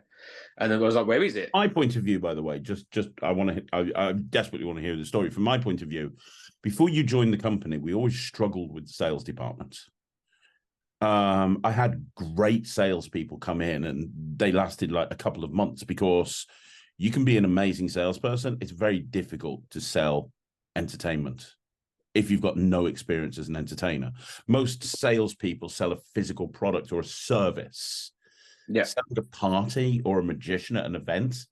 And then I was like, where is it? My point of view, by the way, I desperately want to hear the story. From my point of view, before you joined the company, we always struggled with the sales department. I had great salespeople come in and they lasted like a couple of months because you can be an amazing salesperson. It's very difficult to sell entertainment if you've got no experience as an entertainer. Most salespeople sell a physical product or a service. Yeah. Selling a party or a magician at an event,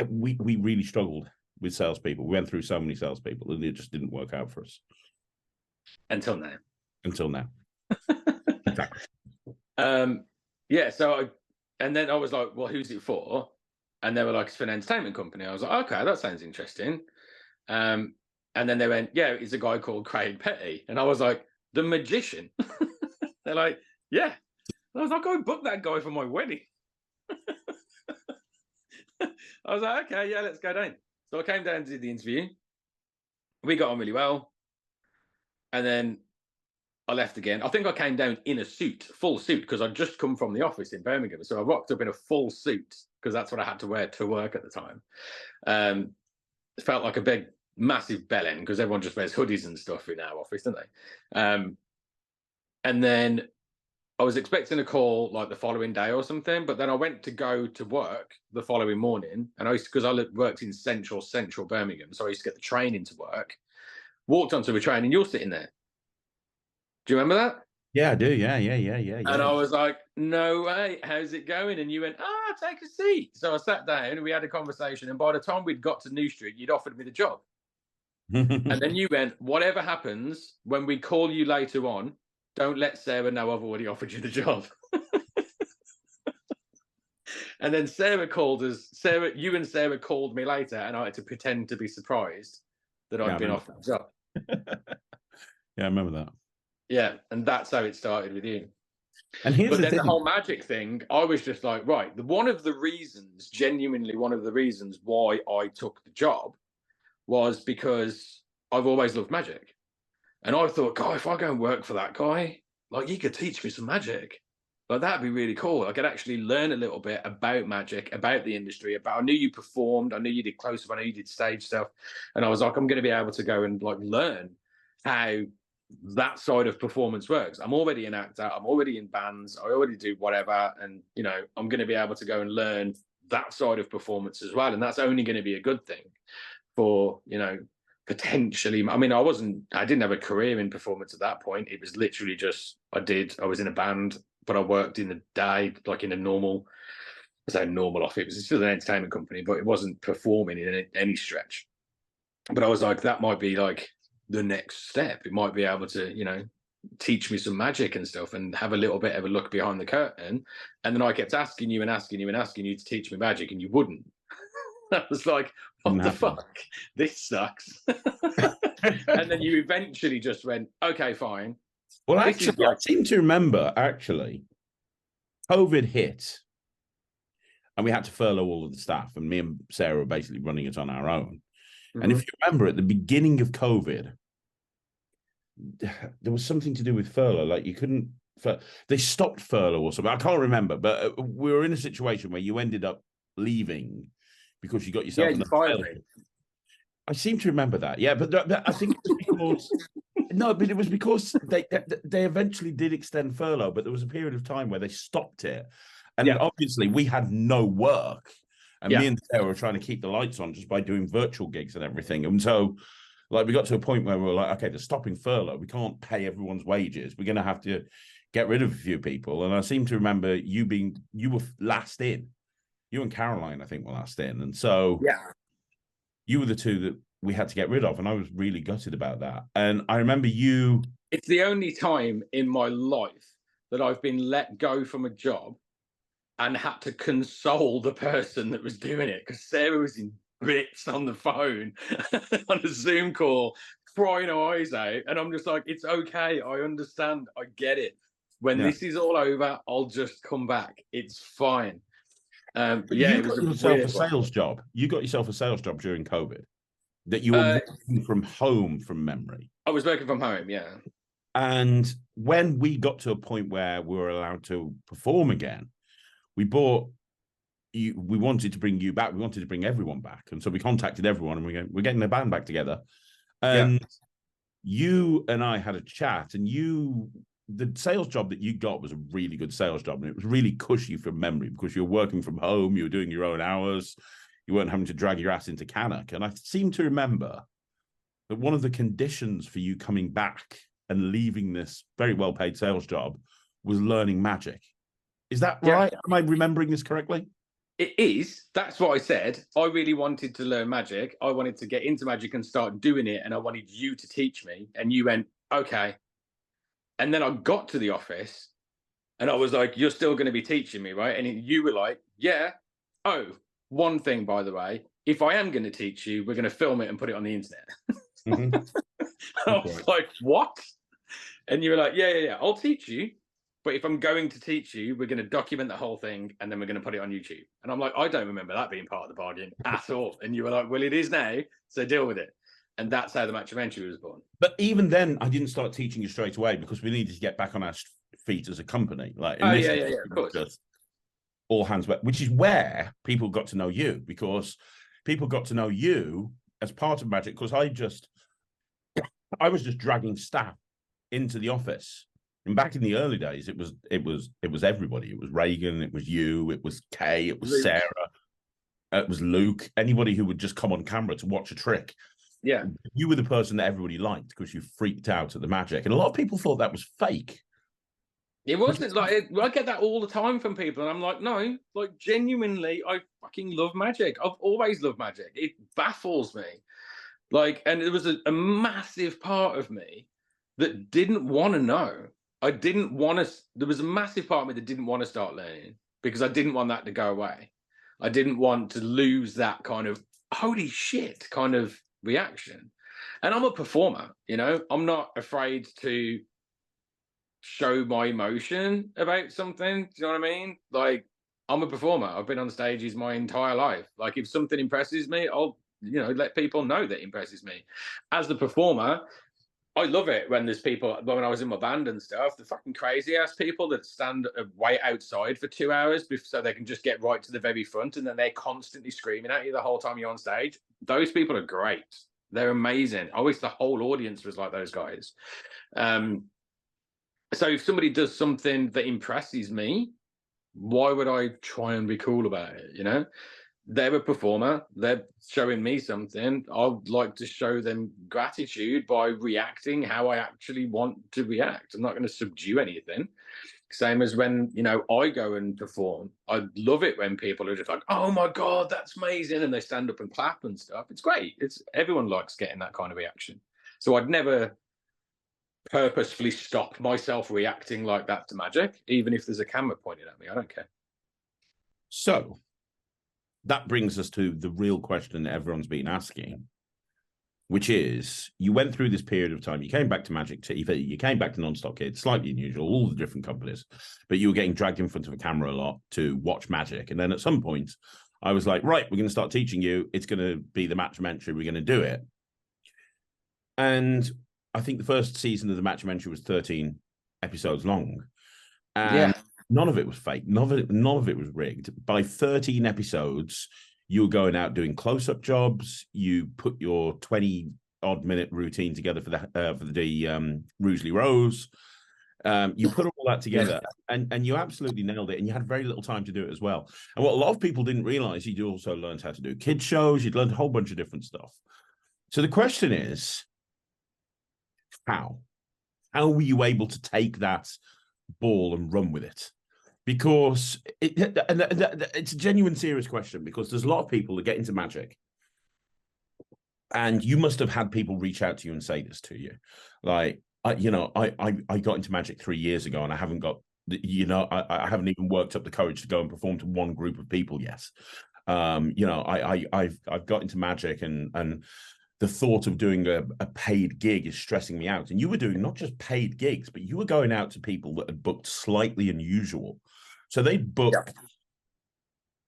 we really struggled with salespeople. We went through so many salespeople and it just didn't work out for us. Until now. Exactly. Yeah, and then I was like, well, who's it for? And they were like, it's for an entertainment company. I was like, okay, that sounds interesting. And then they went, yeah, it's a guy called Craig. And I was like, the magician? They're like, yeah. And I was like, go book that guy for my wedding. I was like, okay, yeah, let's go down. So I came down and did the interview. We got on really well. And then I left again. I think I came down in a suit, full suit, because I'd just come from the office in Birmingham. So I rocked up in a full suit because that's what I had to wear to work at the time. It felt like a big, massive bellend because everyone just wears hoodies and stuff in our office, don't they? And then I was expecting a call like the following day or something, but then I went to go to work the following morning, and because I worked in central Birmingham, so I used to get the train into work. Walked onto a train, and you're sitting there. Do you remember that? Yeah, I do. Yeah. And I was like, no way, how's it going? And you went, take a seat. So I sat down and we had a conversation. And by the time we'd got to New Street, you'd offered me the job. And then you went, whatever happens, when we call you later on, don't let Sarah know I've already offered you the job. And then Sarah called us. You and Sarah called me later, and I had to pretend to be surprised that I'd been offered the job. Yeah, I remember that. Yeah, and that's how it started with you. And here's the whole magic thing, I was just like, right, genuinely one of the reasons why I took the job was because I've always loved magic. And I thought, God, if I go and work for that guy, like, he could teach me some magic. Like, that'd be really cool. I could actually learn a little bit about magic, about the industry, I knew you performed, I knew you did close-up, I knew you did stage stuff. And I was like, I'm going to be able to go and like learn how that side of performance works. I'm already an actor, I'm already in bands, I already do whatever. And, you know, I'm going to be able to go and learn that side of performance as well. And that's only going to be a good thing for, you know, potentially. I mean, I didn't have a career in performance at that point. It was literally just, I was in a band, but I worked in the day, like in a normal, I say normal office. It was still an entertainment company, but it wasn't performing in any stretch. But I was like, that might be like the next step. It might be able to, you know, teach me some magic and stuff and have a little bit of a look behind the curtain. And then I kept asking you and asking you and asking you to teach me magic, and you wouldn't. I was like, what the fuck? This sucks. And then you eventually just went, okay, fine. Well, actually, I seem to remember, COVID hit and we had to furlough all of the staff, and me and Sarah were basically running it on our own. And if you remember, at the beginning of COVID, there was something to do with furlough. Like you couldn't, they stopped furlough or something. I can't remember, but we were in a situation where you ended up leaving because you got yourself. Yeah, you fired me. I seem to remember that. Yeah, but I think it was because no, but it was because they eventually did extend furlough, but there was a period of time where they stopped it, and obviously we had no work, and me and Sarah were trying to keep the lights on just by doing virtual gigs and everything, and so. Like we got to a point where we were like, okay, they're stopping furlough. We can't pay everyone's wages. We're going to have to get rid of a few people. And I seem to remember you were last in. You and Caroline, I think, were last in. And so you were the two that we had to get rid of. And I was really gutted about that. And I remember you. It's the only time in my life that I've been let go from a job and had to console the person that was doing it, because Sarah was in bits on the phone on a Zoom call, crying her eyes out, and I'm just like, it's okay, I understand, I get it. When this is all over, I'll just come back. It's fine. But yeah, you got yourself a sales job. You got yourself a sales job during COVID that you were working from home from memory. I was working from home, yeah. And when we got to a point where we were allowed to perform again, we wanted to bring you back. We wanted to bring everyone back. And so we contacted everyone and we're getting the band back together. And you and I had a chat, and the sales job that you got was a really good sales job. And it was really cushy from memory because you were working from home. You were doing your own hours. You weren't having to drag your ass into Cannock. And I seem to remember that one of the conditions for you coming back and leaving this very well-paid sales job was learning magic. Is that right? Am I remembering this correctly? It is. That's what I said. I really wanted to learn magic. I wanted to get into magic and start doing it. And I wanted you to teach me. And you went, okay. And then I got to the office and I was like, you're still going to be teaching me, right? And you were like, yeah. Oh, one thing, by the way, if I am going to teach you, we're going to film it and put it on the internet. I was like, what? And you were like, yeah. I'll teach you. But if I'm going to teach you, we're going to document the whole thing and then we're going to put it on YouTube. And I'm like, I don't remember that being part of the bargain at all. And you were like, well, it is now, so deal with it. And that's how the Mattumentary was born. But even then, I didn't start teaching you straight away because we needed to get back on our feet as a company. Like, of course. Just all hands back, which is where people got to know you, because people got to know you as part of magic. Because I was just dragging staff into the office. And back in the early days, it was everybody. It was Reagan, it was you, it was Kay, it was Luke. Sarah, it was Luke. Anybody who would just come on camera to watch a trick. Yeah, you were the person that everybody liked because you freaked out at the magic, and a lot of people thought that was fake. It wasn't like I get that all the time from people, and I'm like, no, like genuinely, I fucking love magic. I've always loved magic. It baffles me, like, and there was a massive part of me that didn't want to know. I didn't want to. There was a massive part of me that didn't want to start learning because I didn't want that to go away. I didn't want to lose that kind of holy shit kind of reaction. And I'm a performer, you know. I'm not afraid to show my emotion about something. Do you know what I mean? Like, I'm a performer. I've been on stages my entire life. Like, if something impresses me, I'll, you know, let people know that impresses me. As the performer, I love it when there's people, when I was in my band and stuff, the fucking crazy ass people that stand wait outside for 2 hours so they can just get right to the very front, and then they're constantly screaming at you the whole time you're on stage. Those people are great. They're amazing. I wish the whole audience was like those guys. So if somebody does something that impresses me, Why would I try and be cool about it? You know, they're a performer. They're showing me something. I'd like to show them gratitude by reacting how I actually want to react. I'm not going to subdue anything. Same as when, you know, I go and perform. I love it when people are just like, "Oh my God, that's amazing," and they stand up and clap and stuff. It's great. It's everyone likes getting that kind of reaction. So I'd never purposefully stop myself reacting like that to magic, even if there's a camera pointed at me. I don't care. So that brings us to the real question that everyone's been asking, which is, you went through this period of time, you came back to Magic TV, you came back to Non-Stop Kids, slightly unusual, all the different companies, but you were getting dragged in front of a camera a lot to watch magic. And then at some point, I was like, right, we're going to start teaching you. It's going to be the Mattumentary. We're going to do it. And I think the first season of the Mattumentary was 13 episodes long. And none of it was fake. None of it was rigged. By 13 episodes, you were going out doing close-up jobs. You put your 20-odd-minute routine together for the Rugeley Rose. You put all that together, and you absolutely nailed it. And you had very little time to do it as well. And what a lot of people didn't realize, you'd also learned how to do kids shows. You'd learned a whole bunch of different stuff. So the question is, how? How were you able to take that ball and run with it? Because it's a genuine, serious question, because there's a lot of people that get into magic, and you must have had people reach out to you and say this to you. Like, I got into magic 3 years ago, and I haven't got, I haven't even worked up the courage to go and perform to one group of people yet. I've got into magic, and the thought of doing a paid gig is stressing me out. And you were doing not just paid gigs, but you were going out to people that had booked slightly unusual. So they'd booked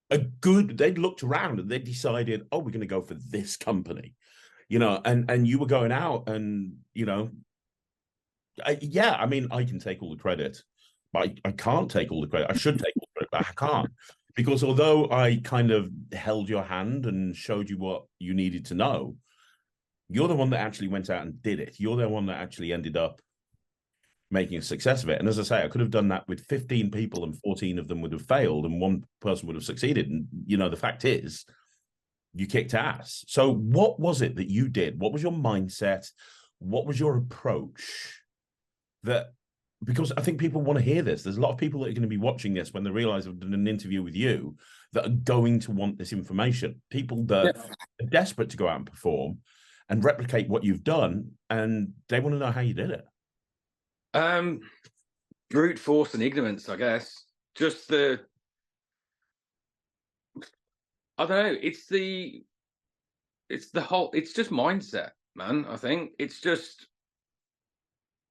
they'd looked around and they decided, oh, we're going to go for this company, and you were going out and, I can take all the credit, but I can't take all the credit. I should take all the credit, but I can't. Because although I kind of held your hand and showed you what you needed to know, you're the one that actually went out and did it. You're the one that actually ended up making a success of it. And as I say, I could have done that with 15 people and 14 of them would have failed and one person would have succeeded. And, the fact is, you kicked ass. So what was it that you did? What was your mindset? What was your approach? Because I think people want to hear this. There's a lot of people that are going to be watching this when they realize I've done an interview with you that are going to want this information. People that are desperate to go out and perform and replicate what you've done, and they want to know how you did it. Brute force and ignorance, I guess. Just I don't know. It's just mindset, man. I think it's just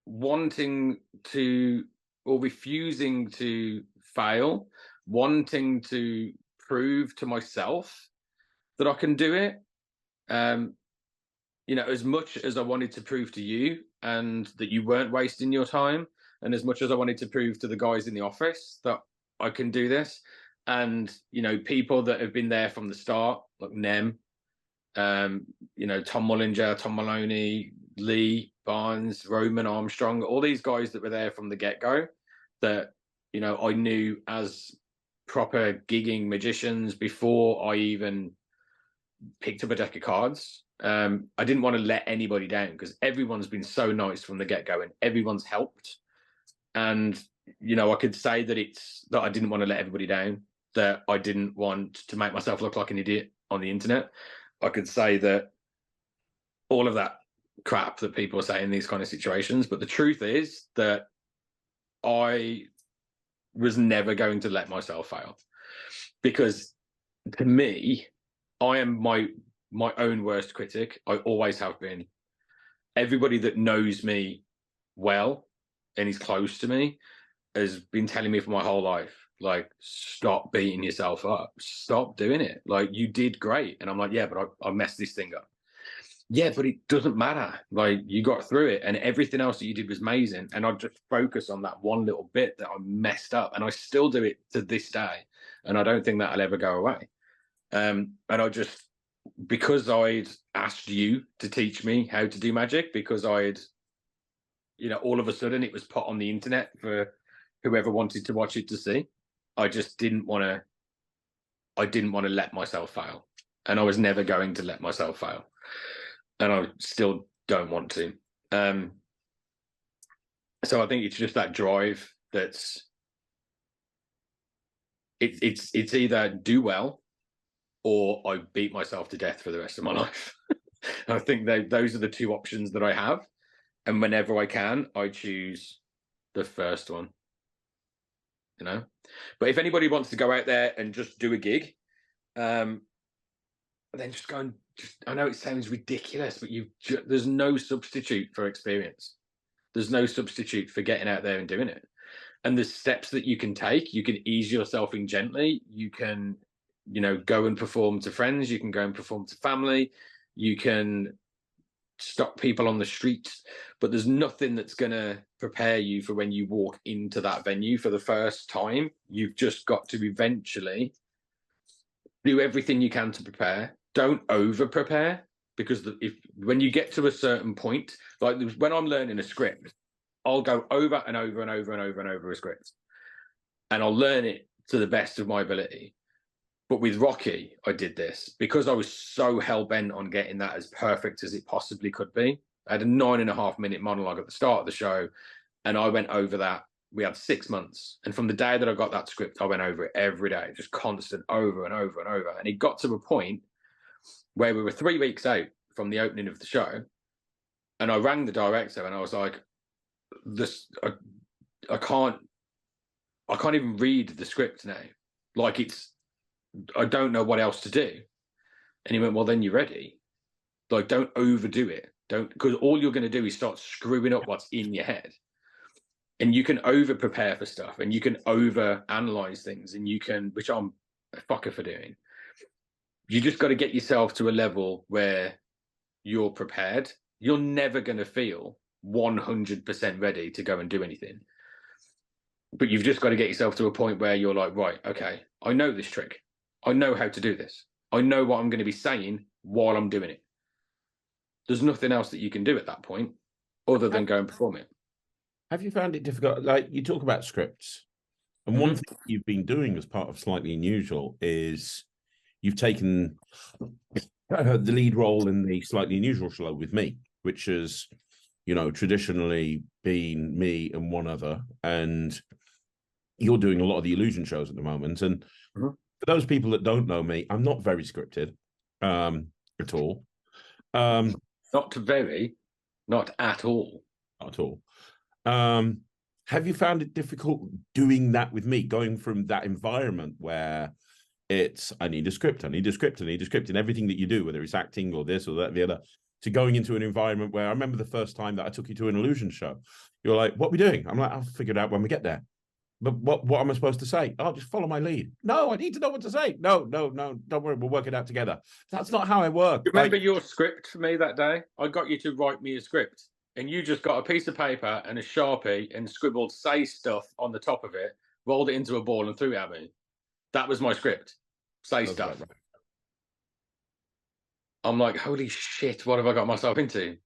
wanting to, or refusing to fail, wanting to prove to myself that I can do it. As much as I wanted to prove to you and that you weren't wasting your time, and as much as I wanted to prove to the guys in the office that I can do this, and, people that have been there from the start, like Nem, Tom Mullinger, Tom Maloney, Lee Barnes, Roman Armstrong, all these guys that were there from the get-go that, I knew as proper gigging magicians before I even picked up a deck of cards. I didn't want to let anybody down because everyone's been so nice from the get-go and everyone's helped. And, I could say that that I didn't want to let everybody down, that I didn't want to make myself look like an idiot on the internet. I could say that all of that crap that people say in these kind of situations. But the truth is that I was never going to let myself fail, because to me, I am my own worst critic. I always have been. Everybody that knows me well and is close to me has been telling me for my whole life, like, stop beating yourself up. Stop doing it. Like, you did great. And I'm like, yeah, but I messed this thing up. Yeah, but it doesn't matter. Like, you got through it and everything else that you did was amazing. And I just focus on that one little bit that I messed up. And I still do it to this day. And I don't think that'll ever go away. And I just, because I'd asked you to teach me how to do magic, because I'd, all of a sudden it was put on the internet for whoever wanted to watch it to see. I just didn't want to. I didn't want to let myself fail, and I was never going to let myself fail, and I still don't want to. So I think it's just that drive that's. It's either do well, or I beat myself to death for the rest of my life. I think those are the two options that I have, and whenever I can, I choose the first one. You know, but if anybody wants to go out there and just do a gig, then just go and just. I know it sounds ridiculous, but there's no substitute for experience. There's no substitute for getting out there and doing it. And the steps that you can take, you can ease yourself in gently. You can, go and perform to friends. You can go and perform to family. You can stop people on the streets, but there's nothing that's going to prepare you for when you walk into that venue for the first time. You've just got to eventually do everything you can to prepare. Don't over prepare, because when you get to a certain point, like when I'm learning a script, I'll go over and over and over and over and over a script, and I'll learn it to the best of my ability. But with Rocky, I did this because I was so hell-bent on getting that as perfect as it possibly could be. I had a 9.5-minute monologue at the start of the show, and I went over that. We had 6 months. And from the day that I got that script, I went over it every day, just constant, over and over and over. And it got to a point where we were 3 weeks out from the opening of the show, and I rang the director and I was like, I can't even read the script now. Like, I don't know what else to do. And he went, well, then you're ready. Like, don't overdo it. Because all you're going to do is start screwing up what's in your head. And you can over prepare for stuff, and you can over analyze things, and you can, which I'm a fucker for doing. You just got to get yourself to a level where you're prepared. You're never going to feel 100% ready to go and do anything. But you've just got to get yourself to a point where you're like, right, okay, I know this trick. I know how to do this. I know what I'm going to be saying while I'm doing it. There's nothing else that you can do at that point other than go and perform it. Have you found it difficult? Like, you talk about scripts, and one thing you've been doing as part of Slightly Unusual is you've taken the lead role in the Slightly Unusual show with me, which has, traditionally been me and one other, and you're doing a lot of the illusion shows at the moment. And for those people that don't know me, I'm not very scripted at all. Not at all. Not at all. Have you found it difficult doing that with me, going from that environment where it's, I need a script, and everything that you do, whether it's acting or this or that, the other, to going into an environment where I remember the first time that I took you to an illusion show, you're like, what are we doing? I'm like, I'll figure it out when we get there. But what am I supposed to say? Oh, just follow my lead. No, I need to know what to say. No, don't worry, we'll work it out together. That's not how I work. Remember your script for me that day? I got you to write me a script, and you just got a piece of paper and a Sharpie and scribbled say stuff on the top of it, rolled it into a ball and threw it at me. That was my script. Say stuff. Right. I'm like, holy shit, what have I got myself into?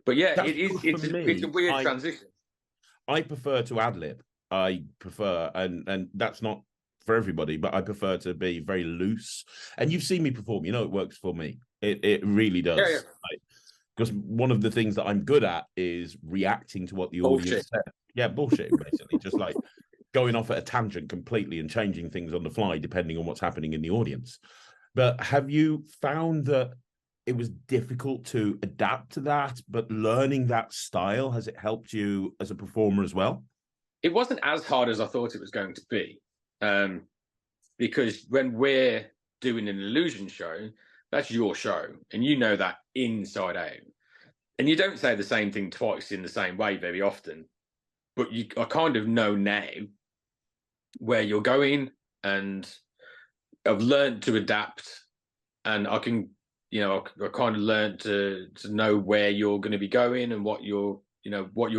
But yeah, it's a weird transition. I prefer to ad-lib. I prefer, and that's not for everybody, but I prefer to be very loose. And you've seen me perform, it works for me. It really does. Yeah. Because one of the things that I'm good at is reacting to what the audience said. Yeah, bullshit, basically. Just like going off at a tangent completely and changing things on the fly, depending on what's happening in the audience. But have you found that it was difficult to adapt to that, but learning that style, has it helped you as a performer as well? It wasn't as hard as I thought it was going to be, because when we're doing an illusion show, that's your show, and you know that inside out. And you don't say the same thing twice in the same way very often, but I kind of know now where you're going, and I've learned to adapt, and I can, I kind of learned to know where you're going to be going and what you're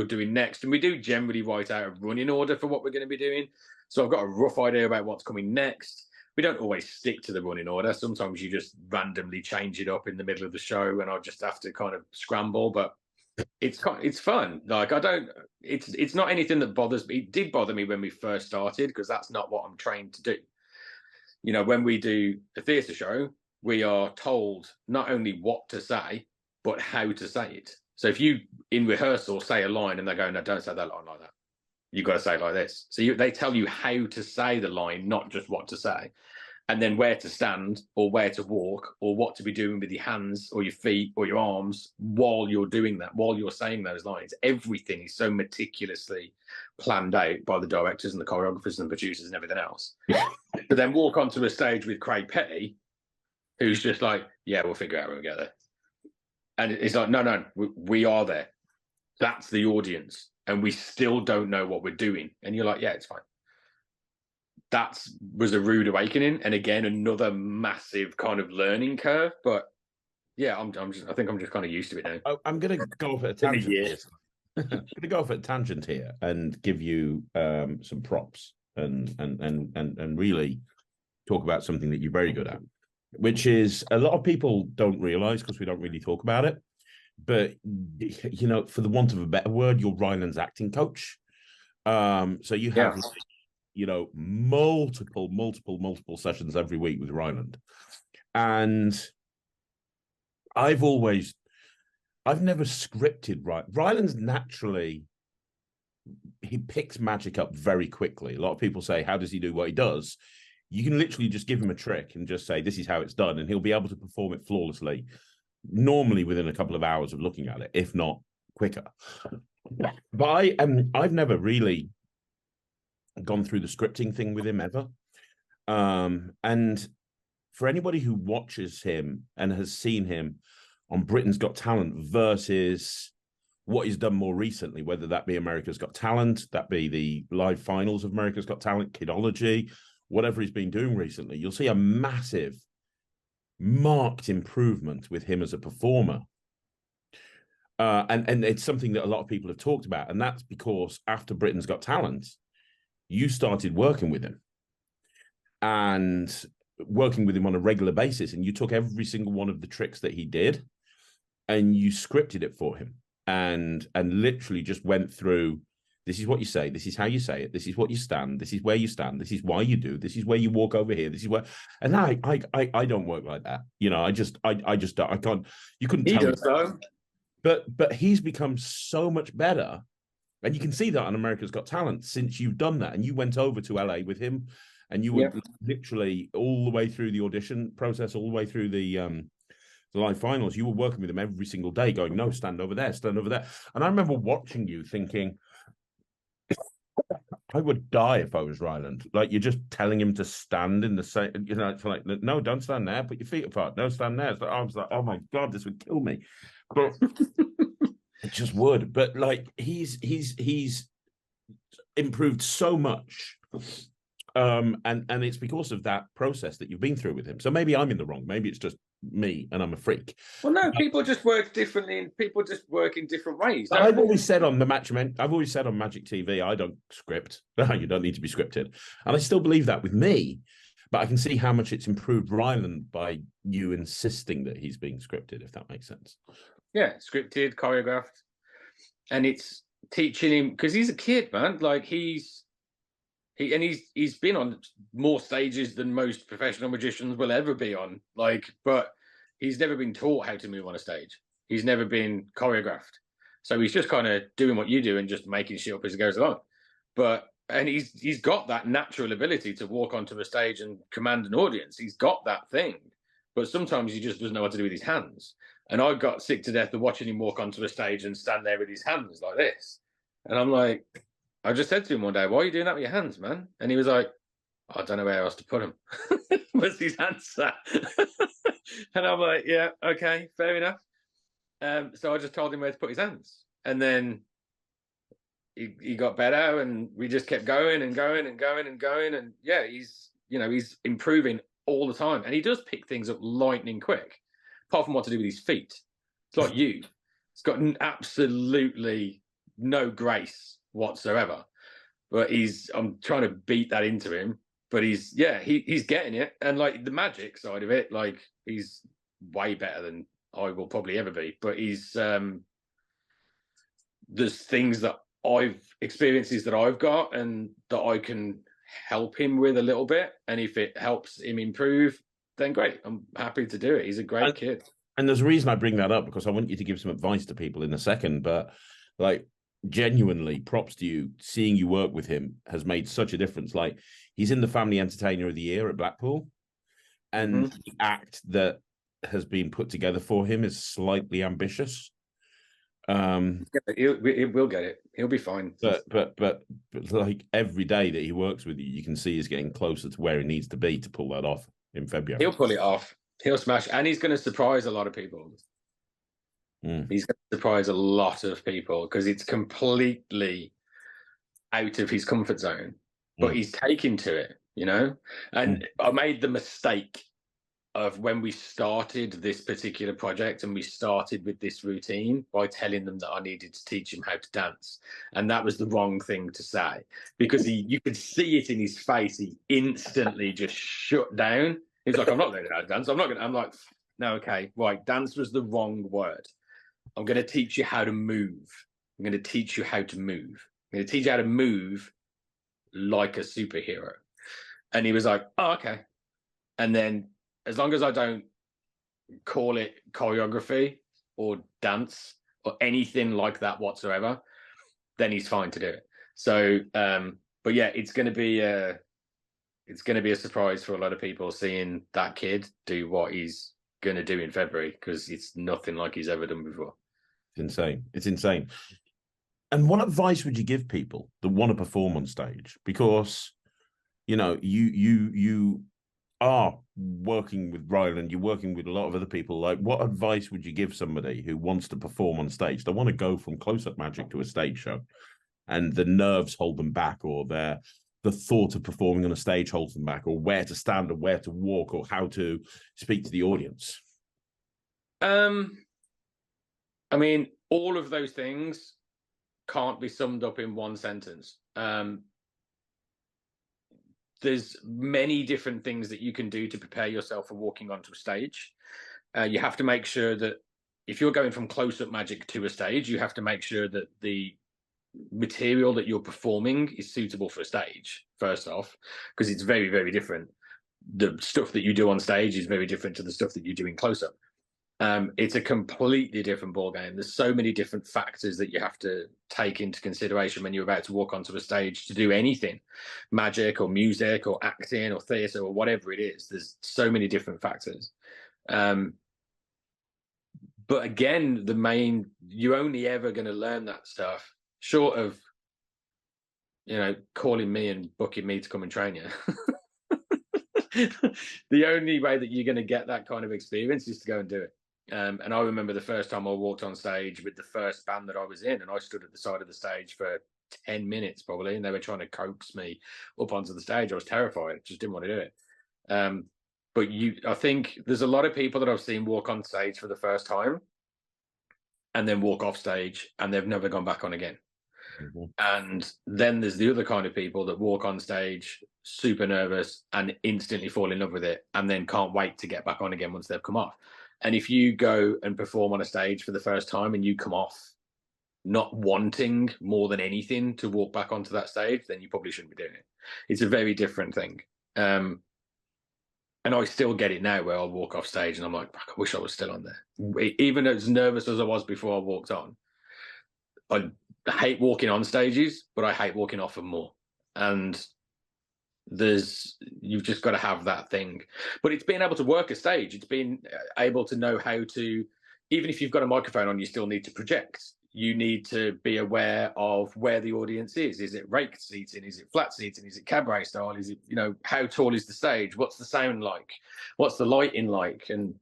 doing next. And we do generally write out a running order for what we're going to be doing. So I've got a rough idea about what's coming next. We don't always stick to the running order. Sometimes you just randomly change it up in the middle of the show, and I just have to kind of scramble. But it's fun. Like it's not anything that bothers me. It did bother me when we first started, because that's not what I'm trained to do. You know, when we do a theatre show, we are told not only what to say, but how to say it. So if you, in rehearsal, say a line and they go, no, don't say that line like that. You've got to say it like this. So they tell you how to say the line, not just what to say. And then where to stand, or where to walk, or what to be doing with your hands or your feet or your arms while you're doing that, while you're saying those lines. Everything is so meticulously planned out by the directors and the choreographers and the producers and everything else. But then walk onto a stage with Craig Petty, who's just like, yeah, we'll figure it out when we get there. And it's like, no, we are there. That's the audience. And we still don't know what we're doing. And you're like, yeah, it's fine. That was a rude awakening, and again another massive kind of learning curve. But yeah, I think I'm just kind of used to it now. I'm going to go off at a tangent here. I'm going to go off at a tangent here and give you some props and really talk about something that you're very good at, which is a lot of people don't realize, because we don't really talk about it. But you know, for the want of a better word, you're Ryland's acting coach. So you have. Yeah. You know, multiple sessions every week with Ryland. And I've never scripted Ryland's naturally, he picks magic up very quickly. A lot of people say, how does he do what he does? You can literally just give him a trick and just say, this is how it's done, and he'll be able to perform it flawlessly, normally within a couple of hours of looking at it, if not quicker. But I've never really gone through the scripting thing with him ever. And for anybody who watches him and has seen him on Britain's Got Talent versus what he's done more recently, whether that be America's Got Talent, that be the live finals of America's Got Talent, Kidology, whatever he's been doing recently, you'll see a massive, marked improvement with him as a performer. And it's something that a lot of people have talked about. And that's because after Britain's Got Talent, you started working with him and working with him on a regular basis. And you took every single one of the tricks that he did and you scripted it for him and literally just went through, this is what you say, this is how you say it, this is what you stand, this is where you stand, this is why you do, this is where you walk over here, this is where, and I don't work like that. You know, I just don't, I can't, you couldn't tell me. So. But he's become so much better. And you can see that on America's Got Talent since you've done that. And you went over to LA with him and you were literally all the way through the audition process, all the way through the live finals. You were working with him every single day going, no, stand over there, stand over there. And I remember watching you thinking, I would die if I was Ryland. Like, you're just telling him to stand in the same, you know, it's like, no, don't stand there, put your feet apart, don't stand there. So I was like, oh my God, this would kill me. But it just would. But like, he's improved so much. And it's because of that process that you've been through with him. So maybe I'm in the wrong. Maybe it's just me and I'm a freak. Well, no, people just work differently and people just work in different ways. I've always said on Magic TV, I don't script. You don't need to be scripted. And I still believe that with me, but I can see how much it's improved Ryland by you insisting that he's being scripted, if that makes sense. Yeah, scripted, choreographed. And it's teaching him, because he's a kid, man. Like he's been on more stages than most professional magicians will ever be on. Like, but he's never been taught how to move on a stage. He's never been choreographed. So he's just kind of doing what you do and just making shit up as he goes along. And he's got that natural ability to walk onto a stage and command an audience. He's got that thing. But sometimes he just doesn't know what to do with his hands. And I got sick to death of watching him walk onto a stage and stand there with his hands like this. And I'm like, I just said to him one day, why are you doing that with your hands, man? And he was like, I don't know where else to put them. Where's his hands at? And I'm like, yeah, okay, fair enough. So I just told him where to put his hands. And then he got better and we just kept going and going and going and going. And yeah, he's improving all the time. And he does pick things up lightning quick, apart from what to do with his feet. It's like you. He's got absolutely no grace whatsoever. But I'm trying to beat that into him. But he's getting it. And like the magic side of it, like he's way better than I will probably ever be. But he's there's things that experiences that I've got and that I can help him with a little bit. And if it helps him improve, then great. I'm happy to do it. He's a great kid. And there's a reason I bring that up, because I want you to give some advice to people in a second, but like, genuinely props to you. Seeing you work with him has made such a difference. Like, he's in the Family Entertainer of the Year at Blackpool, and the act that has been put together for him is slightly ambitious. He will get it. He'll be fine. But like, every day that he works with you, you can see he's getting closer to where he needs to be to pull that off in February. He'll pull it off. He'll smash, and he's going to surprise a lot of people. He's going to surprise a lot of people because it's completely out of his comfort zone, but he's taken to it, you know. And I made the mistake of, when we started this particular project and we started with this routine, by telling them that I needed to teach him how to dance. And that was the wrong thing to say, because you could see it in his face. He instantly just shut down. He's like, I'm not learning how to dance. I'm like, no, okay, right. Dance was the wrong word. I'm going to teach you how to move. I'm going to teach you how to move. I'm going to teach you how to move like a superhero. And he was like, oh, okay. And then, as long as I don't call it choreography or dance or anything like that whatsoever, then he's fine to do it. So, but yeah, it's going to be a surprise for a lot of people seeing that kid do what he's going to do in February, because it's nothing like he's ever done before. It's insane. It's insane. And what advice would you give people that want to perform on stage? Because, you know, you are working with Ryland, you're working with a lot of other people. Like, what advice would you give somebody who wants to perform on stage? They want to go from close-up magic to a stage show, and the nerves hold them back, or the thought of performing on a stage holds them back, or where to stand or where to walk or how to speak to the audience? I mean, all of those things can't be summed up in one sentence. There's many different things that you can do to prepare yourself for walking onto a stage. You have to make sure that if you're going from close-up magic to a stage, you have to make sure that the material that you're performing is suitable for a stage, first off, because it's very, very different. The stuff that you do on stage is very different to the stuff that you do in close-up. It's a completely different ballgame. There's so many different factors that you have to take into consideration when you're about to walk onto a stage to do anything, magic or music or acting or theatre or whatever it is. There's so many different factors. But again, you're only ever going to learn that stuff, short of, you know, calling me and booking me to come and train you. The only way that you're going to get that kind of experience is to go and do it. And I remember the first time I walked on stage with the first band that I was in, and I stood at the side of the stage for 10 minutes probably, and they were trying to coax me up onto the stage. I was terrified. I just didn't want to do it. But I think there's a lot of people that I've seen walk on stage for the first time and then walk off stage and they've never gone back on again. And then there's the other kind of people that walk on stage super nervous and instantly fall in love with it and then can't wait to get back on again once they've come off. And if you go and perform on a stage for the first time and you come off not wanting more than anything to walk back onto that stage, then you probably shouldn't be doing it. It's a very different thing. And I still get it now, where I'll walk off stage and I'm like, I wish I was still on there. Even as nervous as I was before I walked on, I hate walking on stages, but I hate walking off them more. And you've just got to have that thing. But it's being able to work a stage. It's being able to know how to, even if you've got a microphone on, you still need to project. You need to be aware of where the audience is. Is it raked seating? Is it flat seating? Is it cabaret style? Is it, you know, how tall is the stage? What's the sound like? What's the lighting like? And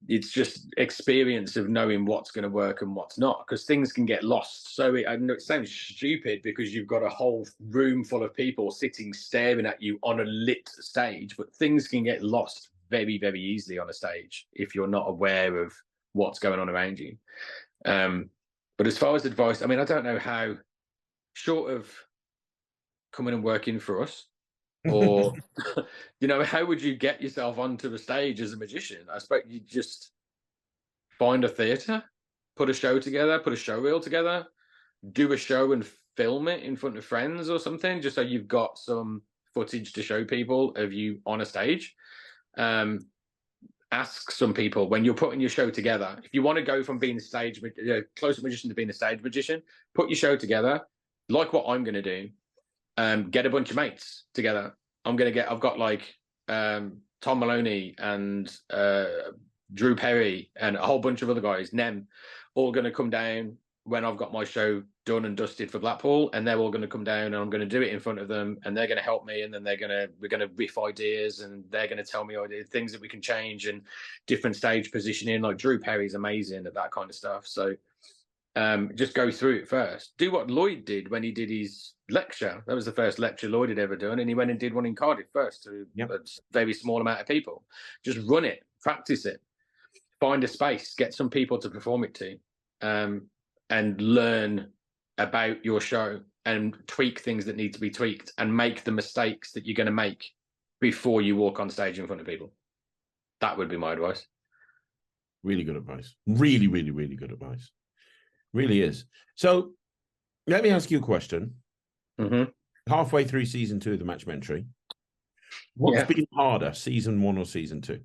it's just experience of knowing what's going to work and what's not, because things can get lost. So I know it sounds stupid because you've got a whole room full of people sitting staring at you on a lit stage, but things can get lost very, very easily on a stage if you're not aware of what's going on around you. But as far as advice, I mean, I don't know how, short of coming and working for us, or, you know, how would you get yourself onto the stage as a magician? I expect you just find a theatre, put a show together, put a show reel together, do a show and film it in front of friends or something, just so you've got some footage to show people of you on a stage. Ask some people when you're putting your show together, if you want to go from being a close-up magician to being a stage magician, put your show together like what I'm going to do. Get a bunch of mates together. I've got like Tom Maloney and Drew Perry and a whole bunch of other guys, Nem, all going to come down when I've got my show done and dusted for Blackpool, and they're all going to come down, and I'm going to do it in front of them, and they're going to help me, and then we're going to riff ideas, and they're going to tell me ideas, things that we can change, and different stage positioning. Like Drew Perry's amazing at that kind of stuff. So just go through it first. Do what Lloyd did when he did his lecture. That was the first lecture Lloyd had ever done, and he went and did one in Cardiff first to a very small amount of people. Just run it, practice it, find a space, get some people to perform it to, and learn about your show and tweak things that need to be tweaked and make the mistakes that you're going to make before you walk on stage in front of people. That would be my advice. Really good advice. Really, really, really good advice. Really is. So let me ask you a question. Halfway through season 2 of the Mattumentary, what's been harder, season 1 or season 2?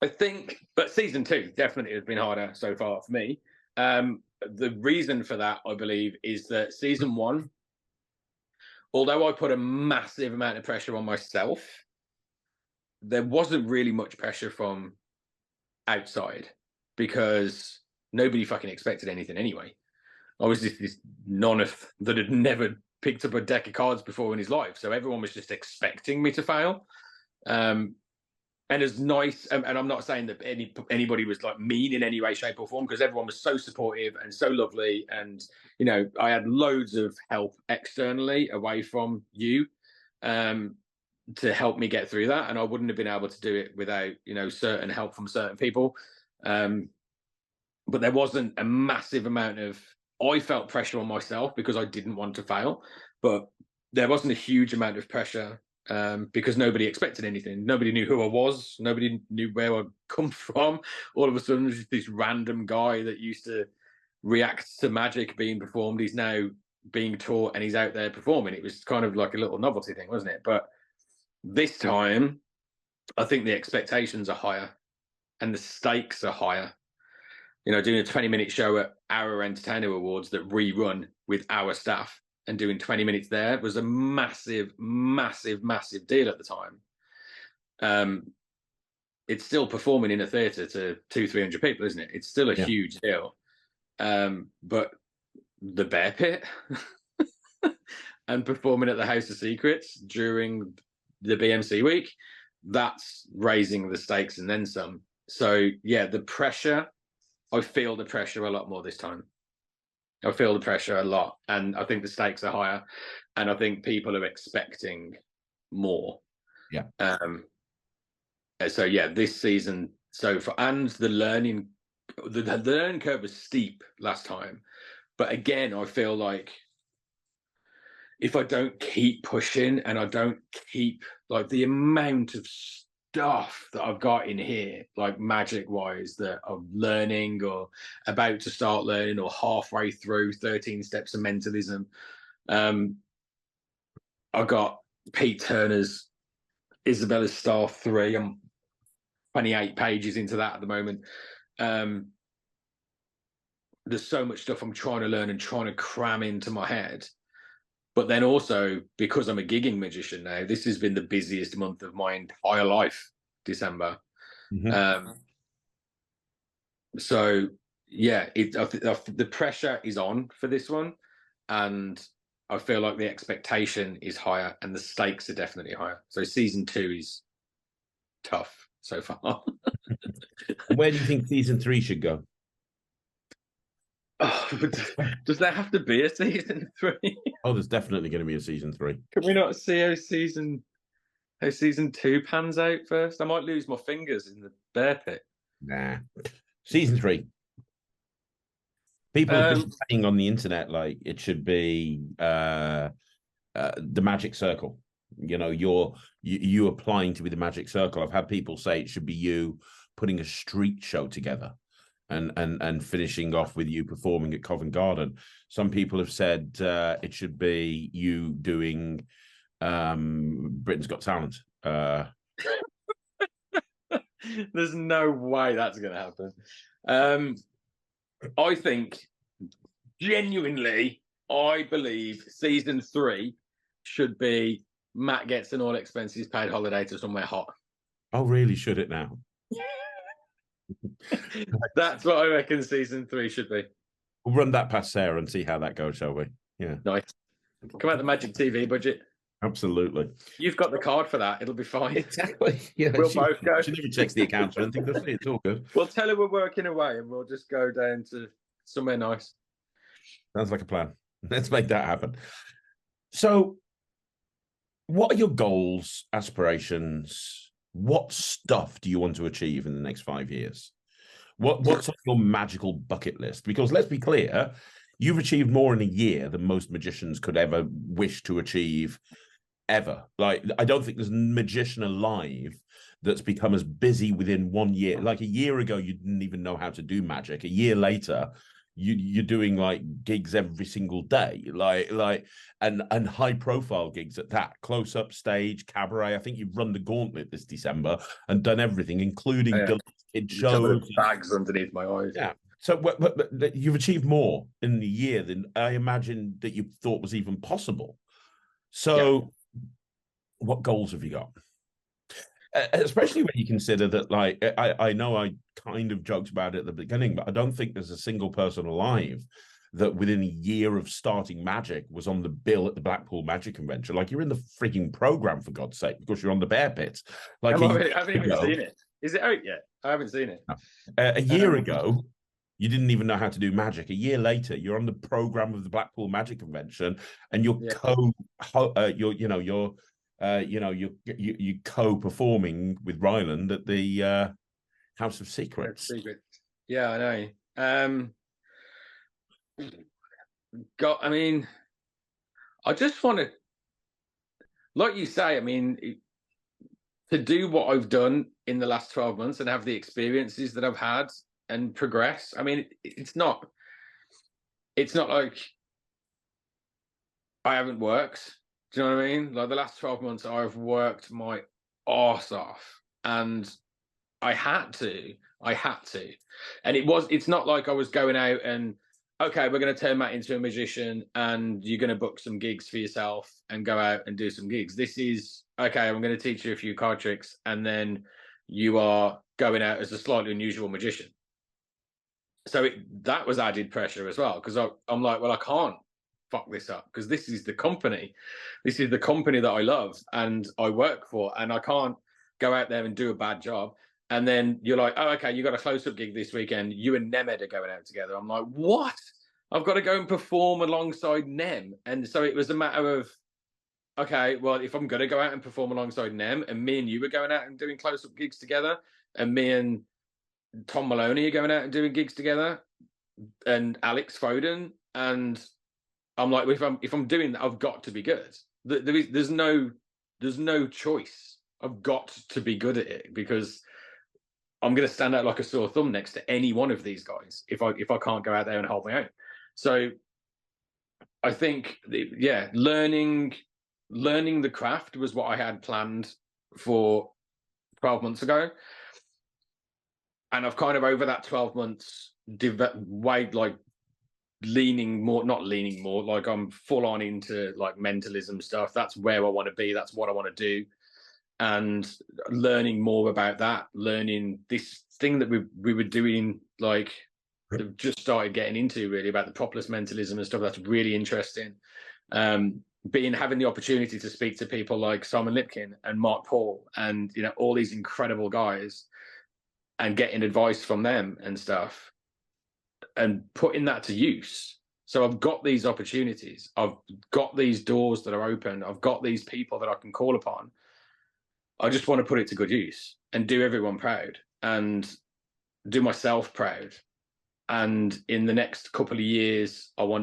I think, but season 2 definitely has been harder so far for me. The reason for that, I believe, is that season 1, although I put a massive amount of pressure on myself, there wasn't really much pressure from outside because nobody fucking expected anything anyway. I was just this noneth that had never picked up a deck of cards before in his life, so everyone was just expecting me to fail. And as nice, and I'm not saying that anybody was like mean in any way, shape, or form, because everyone was so supportive and so lovely, and you know, I had loads of help externally away from you to help me get through that, and I wouldn't have been able to do it without, you know, certain help from certain people. But there wasn't a massive amount of, I felt pressure on myself because I didn't want to fail, but there wasn't a huge amount of pressure because nobody expected anything. Nobody knew who I was. Nobody knew where I'd come from. All of a sudden, there's this random guy that used to react to magic being performed. He's now being taught and he's out there performing. It was kind of like a little novelty thing, wasn't it? But this time, I think the expectations are higher and the stakes are higher. You know, doing a 20-minute show at our Entertainer Awards that rerun with our staff and doing 20 minutes there was a massive, massive, massive deal at the time. It's still performing in a theatre to 200-300 people, isn't it? It's still a huge deal. But the Bear Pit and performing at the House of Secrets during the BMC week, that's raising the stakes and then some. So yeah, the pressure, I feel the pressure a lot more this time. I feel the pressure a lot, and I think the stakes are higher, and I think people are expecting more. Yeah. So yeah, this season so far, and the learning curve was steep last time, but again, I feel like if I don't keep pushing and I don't keep, like, the amount of stuff that I've got in here, like magic wise, that I'm learning or about to start learning or halfway through 13 steps of mentalism. I've got Pete Turner's Isabella's Star 3. I'm 28 pages into that at the moment. There's so much stuff I'm trying to learn and trying to cram into my head. But then also, because I'm a gigging magician now, this has been the busiest month of my entire life, December. So, yeah, the pressure is on for this one. And I feel like the expectation is higher and the stakes are definitely higher. So season 2 is tough so far. Where do you think season 3 should go? Oh, does there have to be a season 3? Oh, there's definitely going to be a season 3. Can we not see how season 2 pans out first? I might lose my fingers in the Bear Pit. Nah. Season 3. People have been saying on the internet like it should be the Magic Circle. You know, you applying to be the Magic Circle. I've had people say it should be you putting a street show together. and finishing off with you performing at Covent Garden. Some people have said it should be you doing Britain's Got Talent. There's no way that's going to happen. I think, genuinely, I believe season 3 should be Matt gets an all expenses paid holiday to somewhere hot. Oh, really? Should it now? That's what I reckon season 3 should be. We'll run that past Sarah and see how that goes, shall we? Yeah. Nice. Come out the Magic TV budget. Absolutely. You've got the card for that. It'll be fine. Exactly. Yeah. We'll both go. She never checks the accounts or anything, does she? It's all good. We'll tell her we're working away and we'll just go down to somewhere nice. Sounds like a plan. Let's make that happen. So, what are your goals, aspirations? What stuff do you want to achieve in the next 5 years? What's on your magical bucket list? Because let's be clear, you've achieved more in a year than most magicians could ever wish to achieve ever. Like, I don't think there's a magician alive that's become as busy within 1 year. Like a year ago, you didn't even know how to do magic. A year later, you're doing like gigs every single day, and high profile gigs at that, close up stage, cabaret. I think you've run the gauntlet this December and done everything, including kid shows. Bags underneath my eyes. Yeah. So but you've achieved more in the year than I imagined that you thought was even possible. So what goals have you got? Especially when you consider that, like, I know I kind of joked about it at the beginning, but I don't think there's a single person alive that within a year of starting magic was on the bill at the Blackpool Magic Convention. Like, you're in the freaking program, for God's sake, because you're on the Bear Pit. Like, I haven't even seen it. Is it out yet? I haven't seen it. No. A year ago, you didn't even know how to do magic. A year later, you're on the program of the Blackpool Magic Convention, and you're you co-performing with Ryland at the House of Secrets. Yeah, I know. I mean, I just want to, like you say, I mean, to do what I've done in the last 12 months and have the experiences that I've had and progress. I mean, it's not like I haven't worked. Do you know what I mean? Like, the last 12 months, I've worked my arse off, and I had to. And it's not like I was going out and, okay, we're going to turn Matt into a magician and you're going to book some gigs for yourself and go out and do some gigs. This is, okay, I'm going to teach you a few card tricks, and then you are going out as a slightly unusual magician. So that was added pressure as well, because I'm like, well, I can't fuck this up, because this is the company that I love and I work for, and I can't go out there and do a bad job. And then you're like, oh, okay, you got a close-up gig this weekend, you and Nemed are going out together. I'm like, what? I've got to go and perform alongside Nem. And so it was a matter of, okay, well, if I'm going to go out and perform alongside Nem, and me and you were going out and doing close-up gigs together, and me and Tom Maloney are going out and doing gigs together, and Alex Foden, and I'm like, well, if I'm doing that, I've got to be good. There's no choice. I've got to be good at it, because I'm going to stand out like a sore thumb next to any one of these guys if I can't go out there and hold my own. So I think, learning the craft was what I had planned for 12 months ago. And I've kind of, over that 12 months, like not leaning more, like I'm full on into like mentalism stuff. That's where I want to be. That's what I want to do. And learning more about that, learning this thing that we were doing, like, just started getting into, really, about the propolis mentalism and stuff. That's really interesting. Having the opportunity to speak to people like Simon Lipkin and Mark Paul, and all these incredible guys, and getting advice from them and stuff, and putting that to use. So I've got these opportunities, I've got these doors that are open, I've got these people that I can call upon. I just want to put it to good use and do everyone proud and do myself proud. And in the next couple of years, I don't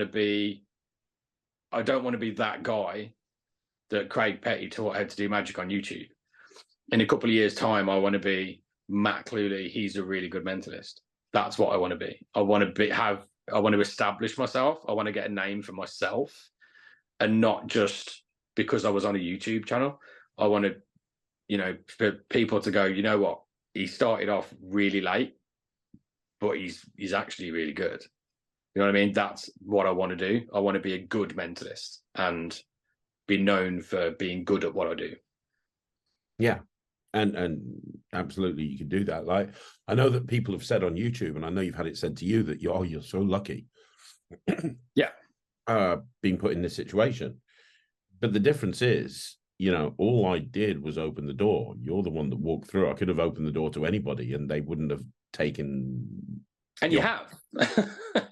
want to be that guy that Craig Petty taught how to do magic on YouTube. In a couple of years' time, I want to be Matt Clewley. He's a really good mentalist. That's what I want to be. I want to establish myself. I want to get a name for myself, and not just because I was on a YouTube channel. I want to, for people to go, you know what? He started off really late, but he's actually really good. You know what I mean? That's what I want to do. I want to be a good mentalist and be known for being good at what I do. Yeah. And absolutely, you can do that. Like, I know that people have said on YouTube, and I know you've had it said to you, that you're so lucky. Yeah. Being put in this situation. But the difference is, all I did was open the door. You're the one that walked through. I could have opened the door to anybody and they wouldn't have taken. And you have.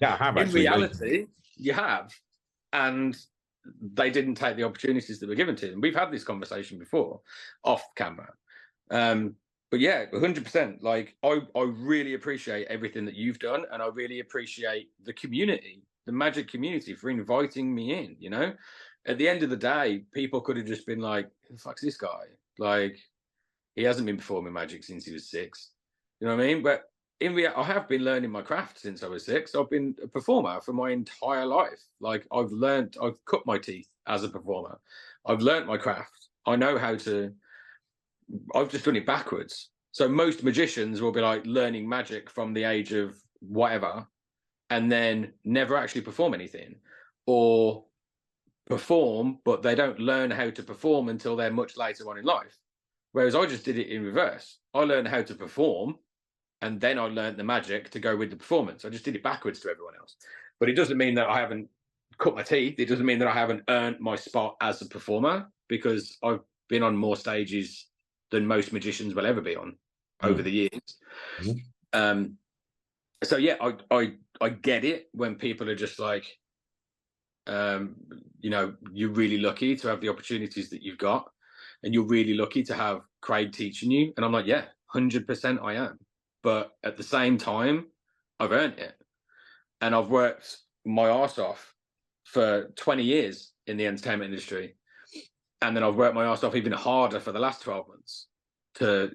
Yeah, I have In actually. reality, you have. And they didn't take the opportunities that were given to them. We've had this conversation before off camera. But yeah, 100%. Like, I really appreciate everything that you've done, and I really appreciate the community, the magic community, for inviting me in. At the end of the day, people could have just been like, who the fuck's this guy? Like, he hasn't been performing magic since he was 6. You know what I mean? But in reality, I have been learning my craft since I was 6. I've been a performer for my entire life. Like, I've cut my teeth as a performer. I've learned my craft. I know how to. I've just done it backwards. So most magicians will be like learning magic from the age of whatever, and then never actually perform anything, or perform, but they don't learn how to perform until they're much later on in life. Whereas I just did it in reverse. I learned how to perform, and then I learned the magic to go with the performance. I just did it backwards to everyone else. But it doesn't mean that I haven't cut my teeth. It doesn't mean that I haven't earned my spot as a performer, because I've been on more stages than most magicians will ever be on over the years. So yeah, I get it when people are just like, you're really lucky to have the opportunities that you've got, and you're really lucky to have Craig teaching you. And I'm like, yeah, 100% I am. But at the same time, I've earned it, and I've worked my arse off for 20 years in the entertainment industry, and then I've worked my arse off even harder for the last 12 months to,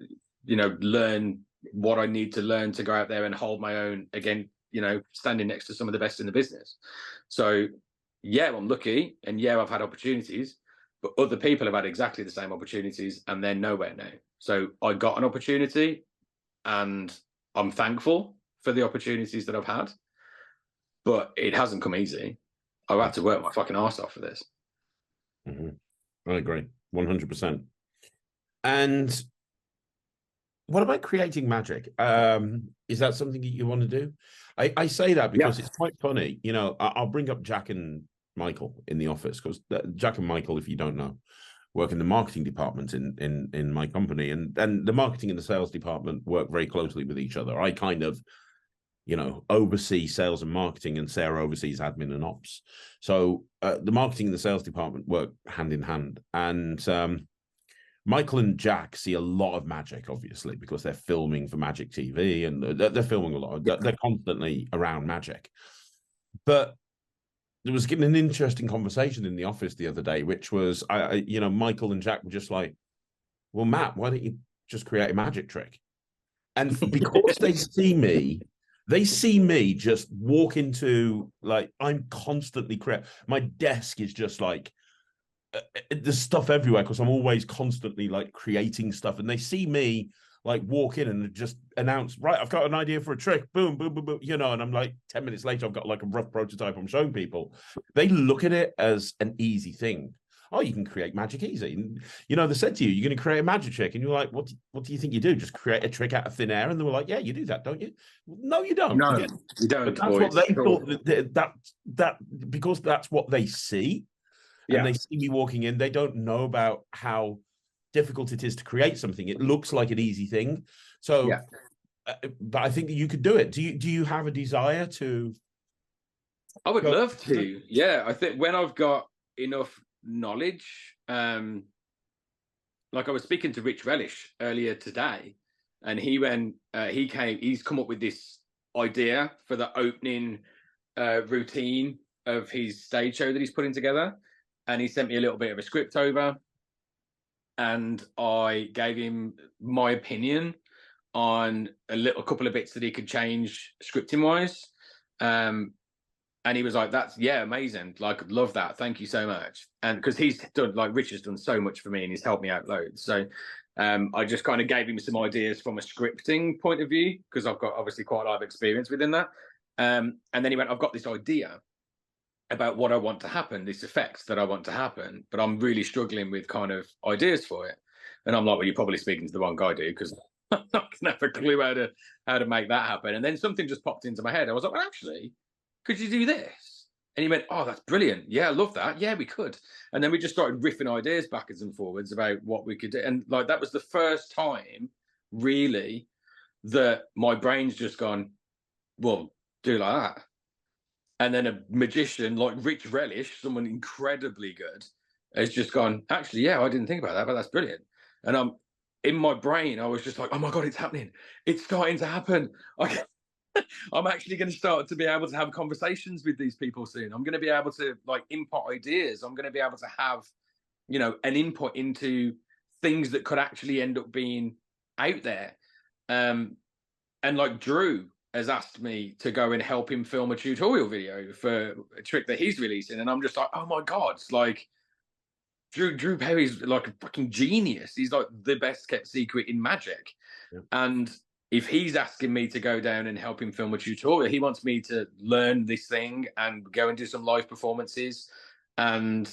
learn what I need to learn to go out there and hold my own again, standing next to some of the best in the business. So yeah, I'm lucky, and yeah, I've had opportunities, but other people have had exactly the same opportunities and they're nowhere now. So I got an opportunity, and I'm thankful for the opportunities that I've had, but it hasn't come easy. I've had to work my fucking arse off for this. I agree 100%. And what about creating magic? Is that something that you want to do? I say that because it's quite funny. I'll bring up Jack and Michael in the office, because Jack and Michael, if you don't know, work in the marketing department in my company, and the marketing and the sales department work very closely with each other. I kind of, oversee sales and marketing, and Sarah oversees admin and ops. So the marketing and the sales department work hand in hand. And Michael and Jack see a lot of magic, obviously, because they're filming for Magic TV, and they're filming a lot. They're constantly around magic. But there was getting an interesting conversation in the office the other day, which was, Michael and Jack were just like, well, Matt, why don't you just create a magic trick? And because they see me just walk into, like, I'm constantly my desk is just like, there's stuff everywhere, because I'm always constantly like creating stuff, and they see me like walk in and just announce, right, I've got an idea for a trick, boom, boom, boom, boom, and I'm like 10 minutes later, I've got like a rough prototype I'm showing people. They look at it as an easy thing. Oh, you can create magic easy. And, they said to you, you're going to create a magic trick, and you're like, what do you think you do? Just create a trick out of thin air? And they were like, yeah, you do that, don't you? No, you don't. No, you don't. But that's what they thought, that because that's what they see. And they see me walking in, they don't know about how difficult it is to create something. It looks like an easy thing. So, but I think that you could do it. Do you have a desire to? I would love to. Yeah, I think when I've got enough knowledge, like I was speaking to Rich Relish earlier today, and he's come up with this idea for the opening routine of his stage show that he's putting together. And he sent me a little bit of a script over, and I gave him my opinion on a couple of bits that he could change scripting wise. And he was like, that's, yeah, amazing. Like, love that. Thank you so much. And because he's done, like, Rich has done so much for me and he's helped me out loads. So I just kind of gave him some ideas from a scripting point of view, because I've got obviously quite a lot of experience within that. And then he went, I've got this idea about what I want to happen, this effect that I want to happen, but I'm really struggling with kind of ideas for it. And I'm like, well, you're probably speaking to the wrong guy, dude, because I'm not going to have a clue how to make that happen. And then something just popped into my head. I was like, well, actually, could you do this? And he went, oh, that's brilliant. Yeah, I love that. Yeah, we could. And then we just started riffing ideas backwards and forwards about what we could do. And like, that was the first time really that my brain's just gone, well, do like that. And then a magician like Rich Relish, someone incredibly good, has just gone, actually, yeah, I didn't think about that, but that's brilliant. And I'm in my brain, I was just like, oh my God, it's happening. It's starting to happen. I'm actually going to start to be able to have conversations with these people soon. I'm going to be able to like input ideas. I'm going to be able to have, you know, an input into things that could actually end up being out there. And like Drew has asked me to go and help him film a tutorial video for a trick that he's releasing. And I'm just like, oh my God, it's like Drew Perry's like a fucking genius. He's like the best kept secret in magic. Yeah. And if he's asking me to go down and help him film a tutorial, he wants me to learn this thing and go and do some live performances. And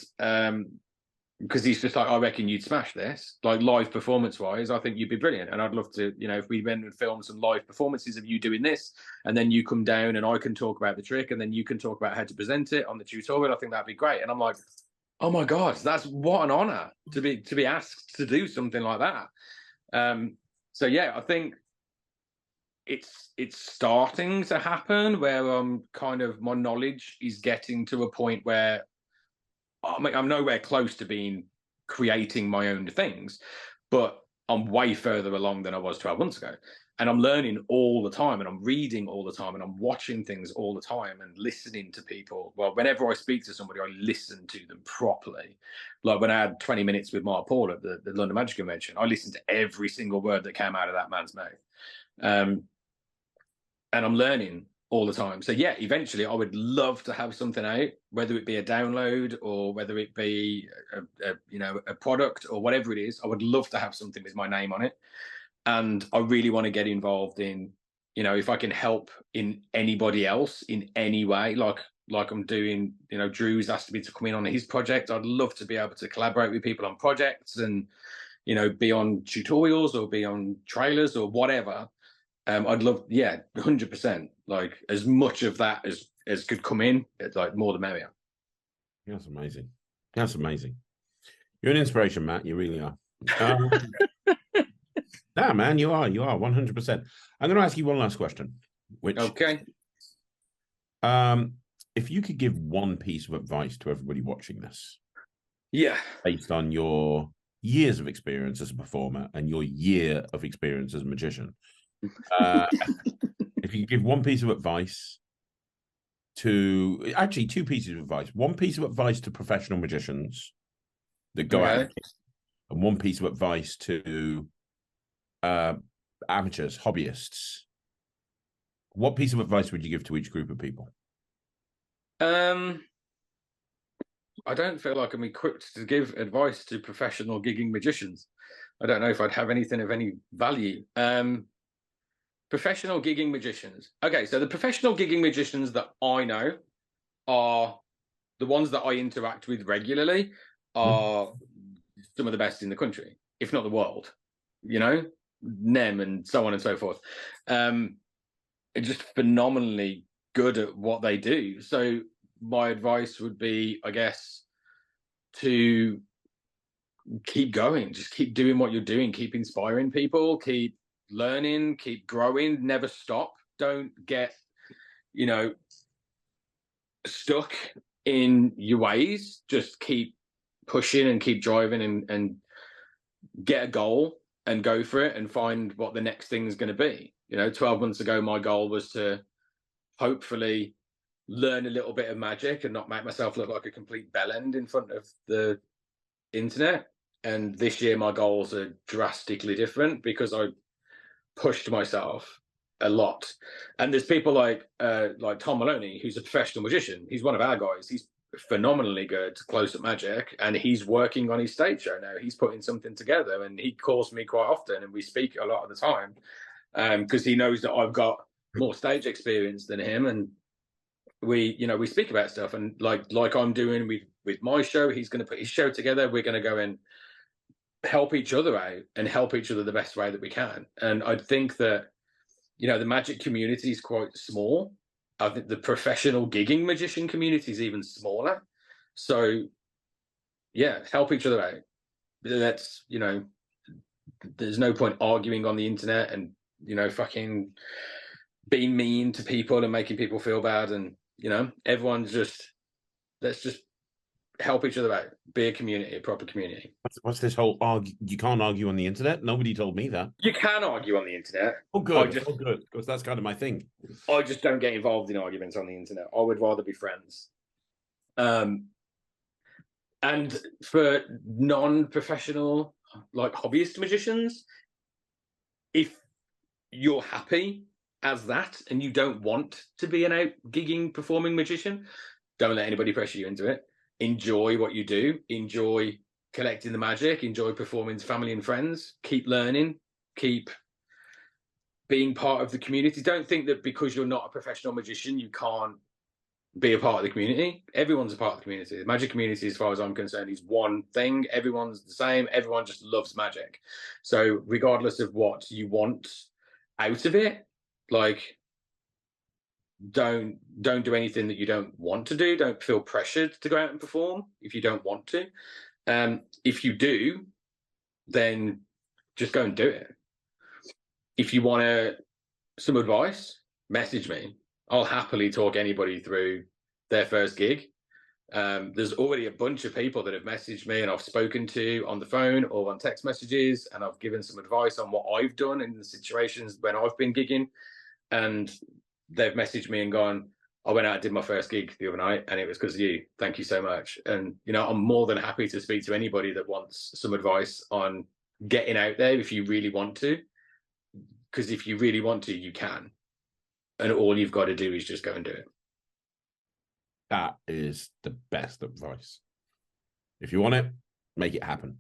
because he's just like, I reckon you'd smash this, like live performance wise. I think you'd be brilliant. And I'd love to, you know, if we went and filmed some live performances of you doing this, and then you come down and I can talk about the trick, and then you can talk about how to present it on the tutorial, I think that'd be great. And I'm like, oh my God, that's what an honor to be asked to do something like that. So yeah, I think it's starting to happen where kind of my knowledge is getting to a point where I'm nowhere close to being creating my own things, but I'm way further along than I was 12 months ago. And I'm learning all the time, and I'm reading all the time, and I'm watching things all the time and listening to people. Well, whenever I speak to somebody, I listen to them properly. Like when I had 20 minutes with Mark Paul at the London Magic Convention, I listened to every single word that came out of that man's mouth. And I'm learning all the time. So yeah, eventually I would love to have something out, whether it be a download or whether it be a product or whatever it is. I would love to have something with my name on it. And I really want to get involved in, you know, if I can help in anybody else in any way, like I'm doing, you know, Drew's asked me to come in on his project. I'd love to be able to collaborate with people on projects and, you know, be on tutorials or be on trailers or whatever. I'd love, 100%, like as much of that as could come in, it's like more the merrier. That's amazing. That's amazing. You're an inspiration, Matt. You really are. Nah, man, you are 100%. I'm going to ask you one last question. Which, okay. If you could give one piece of advice to everybody watching this, based on your years of experience as a performer and your year of experience as a magician. If you could give one piece of advice to, actually two pieces of advice, one piece of advice to professional magicians that go out, and one piece of advice to amateurs, hobbyists, what piece of advice would you give to each group of people? I don't feel like I'm equipped to give advice to professional gigging magicians. I don't know if I'd have anything of any value. Professional gigging magicians. Okay, so the professional gigging magicians that I know are the ones that I interact with regularly are some of the best in the country, if not the world, you know, NEM and so on and so forth. Just phenomenally good at what they do. So my advice would be, I guess, to keep going, just keep doing what you're doing, keep inspiring people, keep learning, keep growing, never stop. Don't get, you know, stuck in your ways. Just keep pushing and keep driving and get a goal and go for it and find what the next thing is going to be. You know, 12 months ago, my goal was to hopefully learn a little bit of magic and not make myself look like a complete bellend in front of the internet. And this year, my goals are drastically different because I pushed myself a lot. And there's people like Tom Maloney, who's a professional magician. He's one of our guys. He's phenomenally good close-up magic, and he's working on his stage show now. He's putting something together, and he calls me quite often, and we speak a lot of the time, because he knows that I've got more stage experience than him, and we speak about stuff. And like I'm doing with my show, he's going to put his show together. We're going to go and help each other out and help each other the best way that we can. And I think that, the magic community is quite small. I think the professional gigging magician community is even smaller. So yeah, help each other out. That's, there's no point arguing on the internet and, fucking being mean to people and making people feel bad. And, let's just help each other out. Be a community, a proper community. What's this whole you can't argue on the internet? Nobody told me that. You can argue on the internet. Oh, good. Good. Because that's kind of my thing. I just don't get involved in arguments on the internet. I would rather be friends. And for non-professional, like hobbyist magicians, if you're happy as that and you don't want to be an out gigging performing magician, don't let anybody pressure you into it. Enjoy what you do. Enjoy collecting the magic. Enjoy performing to family and friends. Keep learning. Keep being part of the community. Don't think that because you're not a professional magician, you can't be a part of the community. Everyone's a part of the community. The magic community, as far as I'm concerned, is one thing. Everyone's the same. Everyone just loves magic. So regardless of what you want out of it, like, don't do anything that you don't want to do. Don't feel pressured to go out and perform if you don't want to. If you do, then just go and do it. If you want some advice, message me. I'll happily talk anybody through their first gig. There's already a bunch of people that have messaged me and I've spoken to on the phone or on text messages, and I've given some advice on what I've done in the situations when I've been gigging. And they've messaged me and gone, I went out and did my first gig the other night and it was because of you. Thank you so much. And, I'm more than happy to speak to anybody that wants some advice on getting out there if you really want to. Because if you really want to, you can. And all you've got to do is just go and do it. That is the best advice. If you want it, make it happen.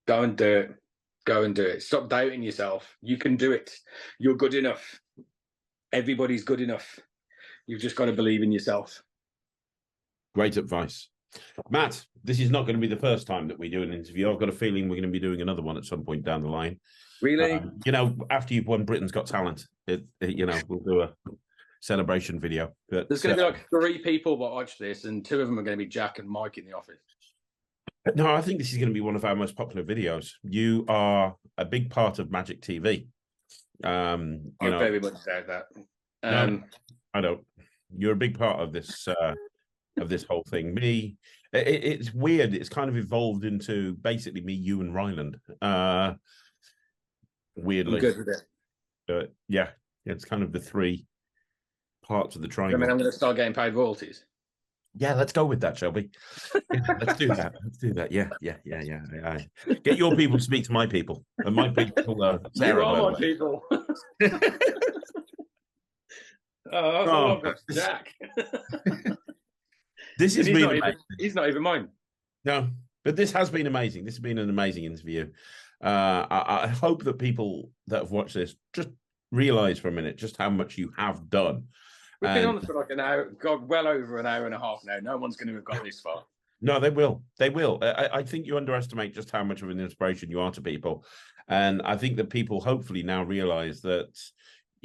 Go and do it. Go and do it. Stop doubting yourself. You can do it. You're good enough. Everybody's good enough. You've just got to believe in yourself. Great advice. Matt, this is not going to be the first time that we do an interview. I've got a feeling we're going to be doing another one at some point down the line. Really? After you've won Britain's Got Talent, we'll do a celebration video. But, there's going to be like 3 people that watch this, and 2 of them are going to be Jack and Mike in the office. No, I think this is going to be one of our most popular videos. You are a big part of Magic TV. I very much doubt that. No, I don't. You're a big part of this whole thing. Me, it's weird. It's kind of evolved into basically me, you, and Ryland. Weirdly, I'm good with it. Yeah, it's kind of the 3 parts of the triangle. I mean, I'm going to start getting paid royalties. Yeah, let's go with that, shall we? Yeah, let's do that. Let's do that. Yeah. Get your people to speak to my people, and my people. Sarah, you are my people. Jack. This has been amazing. He's not even mine. No, but this has been amazing. This has been an amazing interview. I hope that people that have watched this just realize for a minute just how much you have done. We've been on for like an hour, God, well over an hour and a half now. No one's going to have got this far. No, they will. They will. I think you underestimate just how much of an inspiration you are to people. And I think that people hopefully now realize that,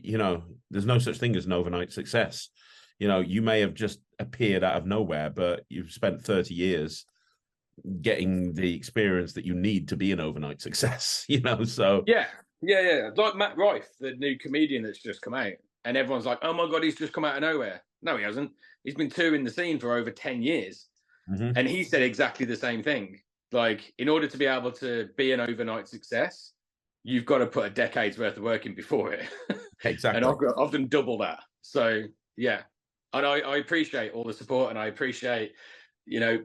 there's no such thing as an overnight success. You may have just appeared out of nowhere, but you've spent 30 years getting the experience that you need to be an overnight success, so. Yeah. Like Matt Rife, the new comedian that's just come out. And everyone's like, oh my God, he's just come out of nowhere. No, he hasn't. He's been touring the scene for over 10 years. Mm-hmm. And he said exactly the same thing. Like, in order to be able to be an overnight success, you've got to put a decade's worth of work in before it. Exactly. And I've done double that. So, yeah. And I appreciate all the support, and I appreciate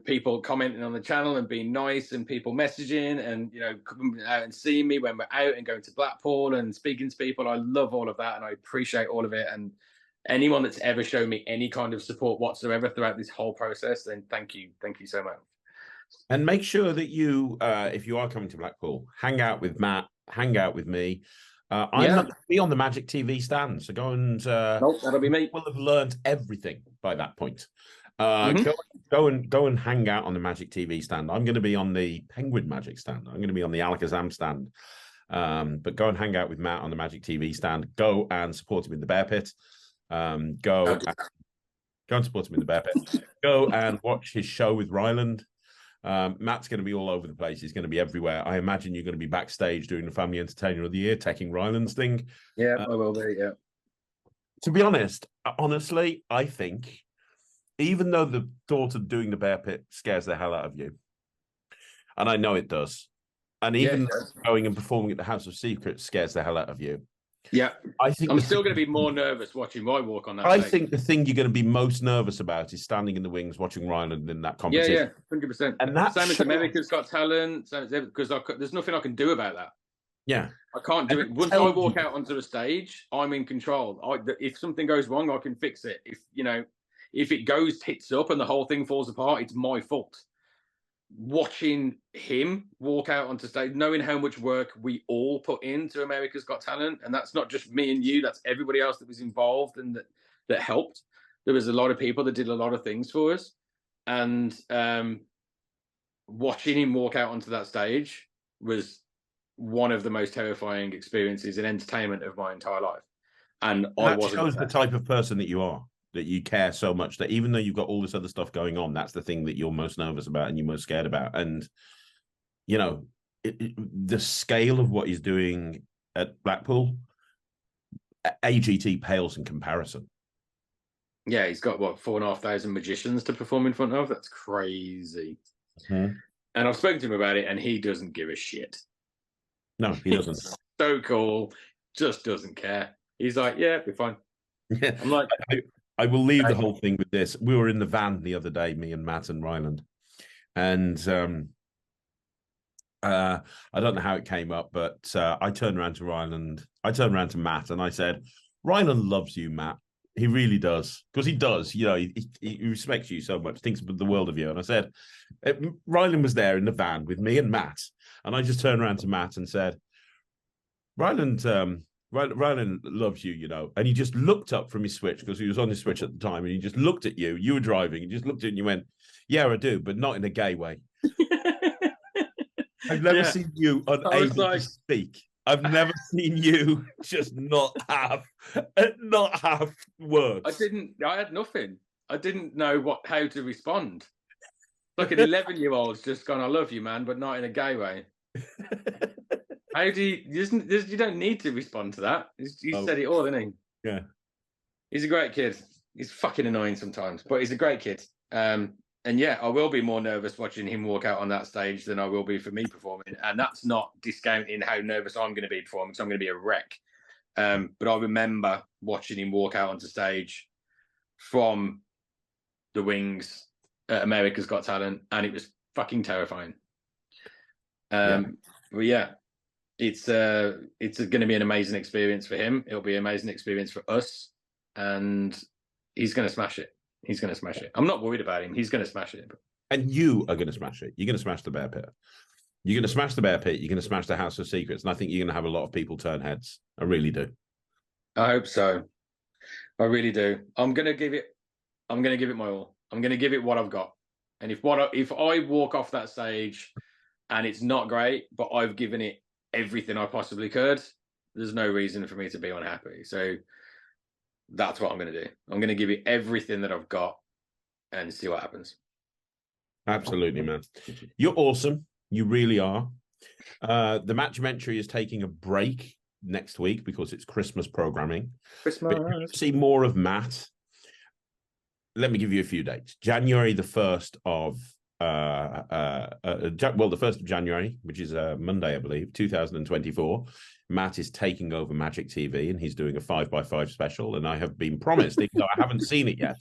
people commenting on the channel and being nice, and people messaging, and coming out and seeing me when we're out and going to Blackpool and speaking to people. I love all of that, and I appreciate all of it. And anyone that's ever shown me any kind of support whatsoever throughout this whole process, then thank you so much. And make sure that you, if you are coming to Blackpool, hang out with Matt, hang out with me. I'm not going to be on the Magic TV stand, so go and nope, that'll be me. We'll have learned everything by that point. Go and hang out on the Magic TV stand. I'm going to be on the Penguin Magic stand. I'm going to be on the Alakazam stand. But go and hang out with Matt on the Magic TV stand. Go and support him in the Bear Pit. Go and support him in the Bear Pit. Go and watch his show with Ryland. Matt's going to be all over the place. He's going to be everywhere. I imagine you're going to be backstage doing the Family Entertainer of the Year, taking Ryland's thing. Yeah, I will do. Yeah. To be honest, honestly, I think even though the thought of doing the Bear Pit scares the hell out of you, and I know it does, and even going and performing at the House of Secrets scares the hell out of you. Yeah, I think I'm still going to be more nervous watching my walk on that. I think the thing you're going to be most nervous about is standing in the wings watching Ryland in that competition. Yeah, 100%. And that's same as America's Got Talent, because there's nothing I can do about that. Yeah, I can't do it. Once I walk out onto the stage, I'm in control. If something goes wrong, I can fix it. If it hits up and the whole thing falls apart, it's my fault. Watching him walk out onto stage, knowing how much work we all put into America's Got Talent, and that's not just me and you, that's everybody else that was involved and that helped. There was a lot of people that did a lot of things for us, and watching him walk out onto that stage was one of the most terrifying experiences in entertainment of my entire life. And that shows the type of person that you are, that you care so much that even though you've got all this other stuff going on, that's the thing that you're most nervous about and you're most scared about. And, the scale of what he's doing at Blackpool, AGT pales in comparison. Yeah, he's got, 4,500 magicians to perform in front of? That's crazy. Mm-hmm. And I've spoken to him about it, and he doesn't give a shit. No, he doesn't. So cool. Just doesn't care. He's like, yeah, we're fine. Yeah. I'm like... I will leave the whole thing with this. We were in the van the other day, me and Matt and Ryland. And I don't know how it came up, but I turned around to Matt, and I said, Ryland loves you, Matt. He really does. Because he does. He respects you so much, thinks the world of you. And I said, Ryland was there in the van with me and Matt. And I just turned around to Matt and said, Ryland loves you, and he just looked up from his Switch, because he was on his Switch at the time, and he just looked at you. You were driving, and just looked at it and you went, yeah, I do, but not in a gay way. I've never seen you unable to speak. I've never seen you just not have words. I had nothing. I didn't know how to respond. Like an 11-year-old's just gone, I love you, man, but not in a gay way. How do you don't need to respond to that. He said it all, didn't he? Yeah. He's a great kid. He's fucking annoying sometimes, but he's a great kid. And yeah, I will be more nervous watching him walk out on that stage than I will be for me performing. And that's not discounting how nervous I'm going to be performing, because I'm going to be a wreck. But I remember watching him walk out onto stage from the wings at America's Got Talent, and it was fucking terrifying. But yeah. It's going to be an amazing experience for him. It'll be an amazing experience for us, and he's going to smash it. He's going to smash it. I'm not worried about him. He's going to smash it. And you are going to smash it. You're going to smash the Bear Pit. You're going to smash the Bear Pit. You're going to smash the House of Secrets, and I think you're going to have a lot of people turn heads. I really do. I hope so. I really do. I'm going to give it my all. I'm going to give it what I've got. And if I walk off that stage and it's not great, but I've given it everything I possibly could, there's no reason for me to be unhappy. So that's what I'm going to do. I'm going to give it everything that I've got and see what happens. Absolutely, man. You're awesome. You really are. The Mattumentary is taking a break next week because it's Christmas programming. But you'll see more of Matt. Let me give you a few dates. January the 1st of the 1st of January, which is Monday, I believe, 2024. Matt is taking over Magic TV, and he's doing a 5x5 special. And I have been promised, even though I haven't seen it yet,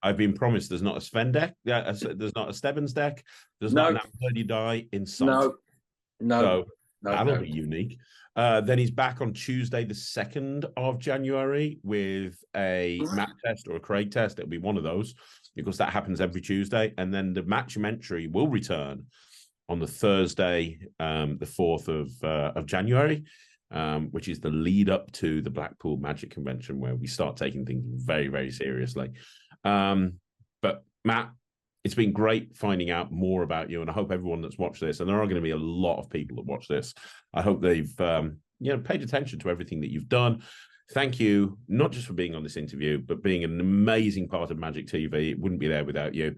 I've been promised there's not a Sven deck. Yeah, there's not a Stebbins deck. There's not No, an Birdie die in sight. no, no, So no, that'll no. be unique. Then he's back on Tuesday, the 2nd of January, with a Matt test or a Craig test. It'll be one of those because that happens every Tuesday. And then the Mattumentary will return on the Thursday, the 4th of January, which is the lead up to the Blackpool Magic Convention, where we start taking things very, very seriously. But Matt, it's been great finding out more about you, and I hope everyone that's watched this, and there are going to be a lot of people that watch this, I hope they've paid attention to everything that you've done. Thank you, not just for being on this interview, but being an amazing part of Magic TV. It wouldn't be there without you.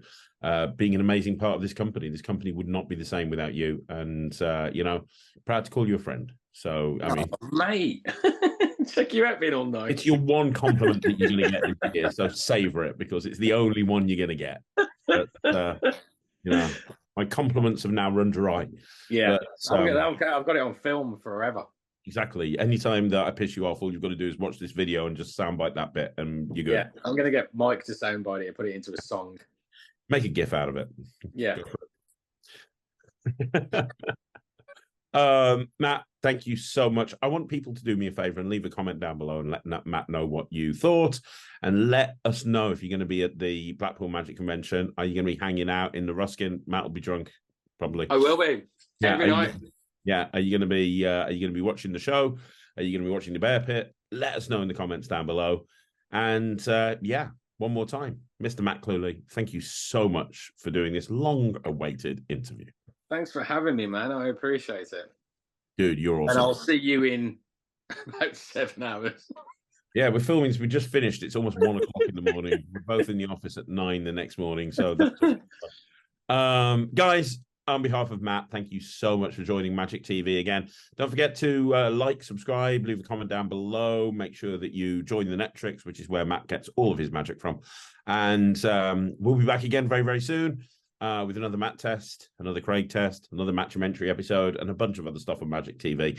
Being an amazing part of this company. This company would not be the same without you. And, proud to call you a friend. So, I mean... mate, check you out being all nice. It's your one compliment that you're going to get in here, so savor it, because it's the only one you're going to get. But, my compliments have now run dry. Yeah, but, I've got it on film forever. Exactly. Anytime that I piss you off, all you've got to do is watch this video and just soundbite that bit, and you're good. Yeah, I'm going to get Mike to soundbite it and put it into a song. Make a GIF out of it. Yeah. Matt, thank you so much. I want people to do me a favor and leave a comment down below and let Matt know what you thought, and let us know if you're going to be at the Blackpool Magic Convention. Are you going to be hanging out in the Ruskin? Matt will be drunk, probably. I will be. Every night. Are you going to be watching the show? Are you going to be watching the Bear Pit? Let us know in the comments down below. And one more time, Mr. Matt Clewley, thank you so much for doing this long-awaited interview. Thanks for having me, man. I appreciate it. Dude, you're awesome. And I'll see you in about 7 hours. Yeah, we're filming. We just finished. It's almost 1 o'clock in the morning. We're both in the office at 9 the next morning. So, guys, on behalf of Matt, thank you so much for joining Magic TV again. Don't forget to like, subscribe, leave a comment down below. Make sure that you join the Netrix, which is where Matt gets all of his magic from. And we'll be back again very, very soon with another Matt test, another Craig test, another Mattumentary episode, and a bunch of other stuff on Magic TV.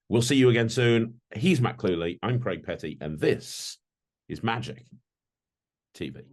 We'll see you again soon. He's Matt Clewley. I'm Craig Petty, and this is Magic TV.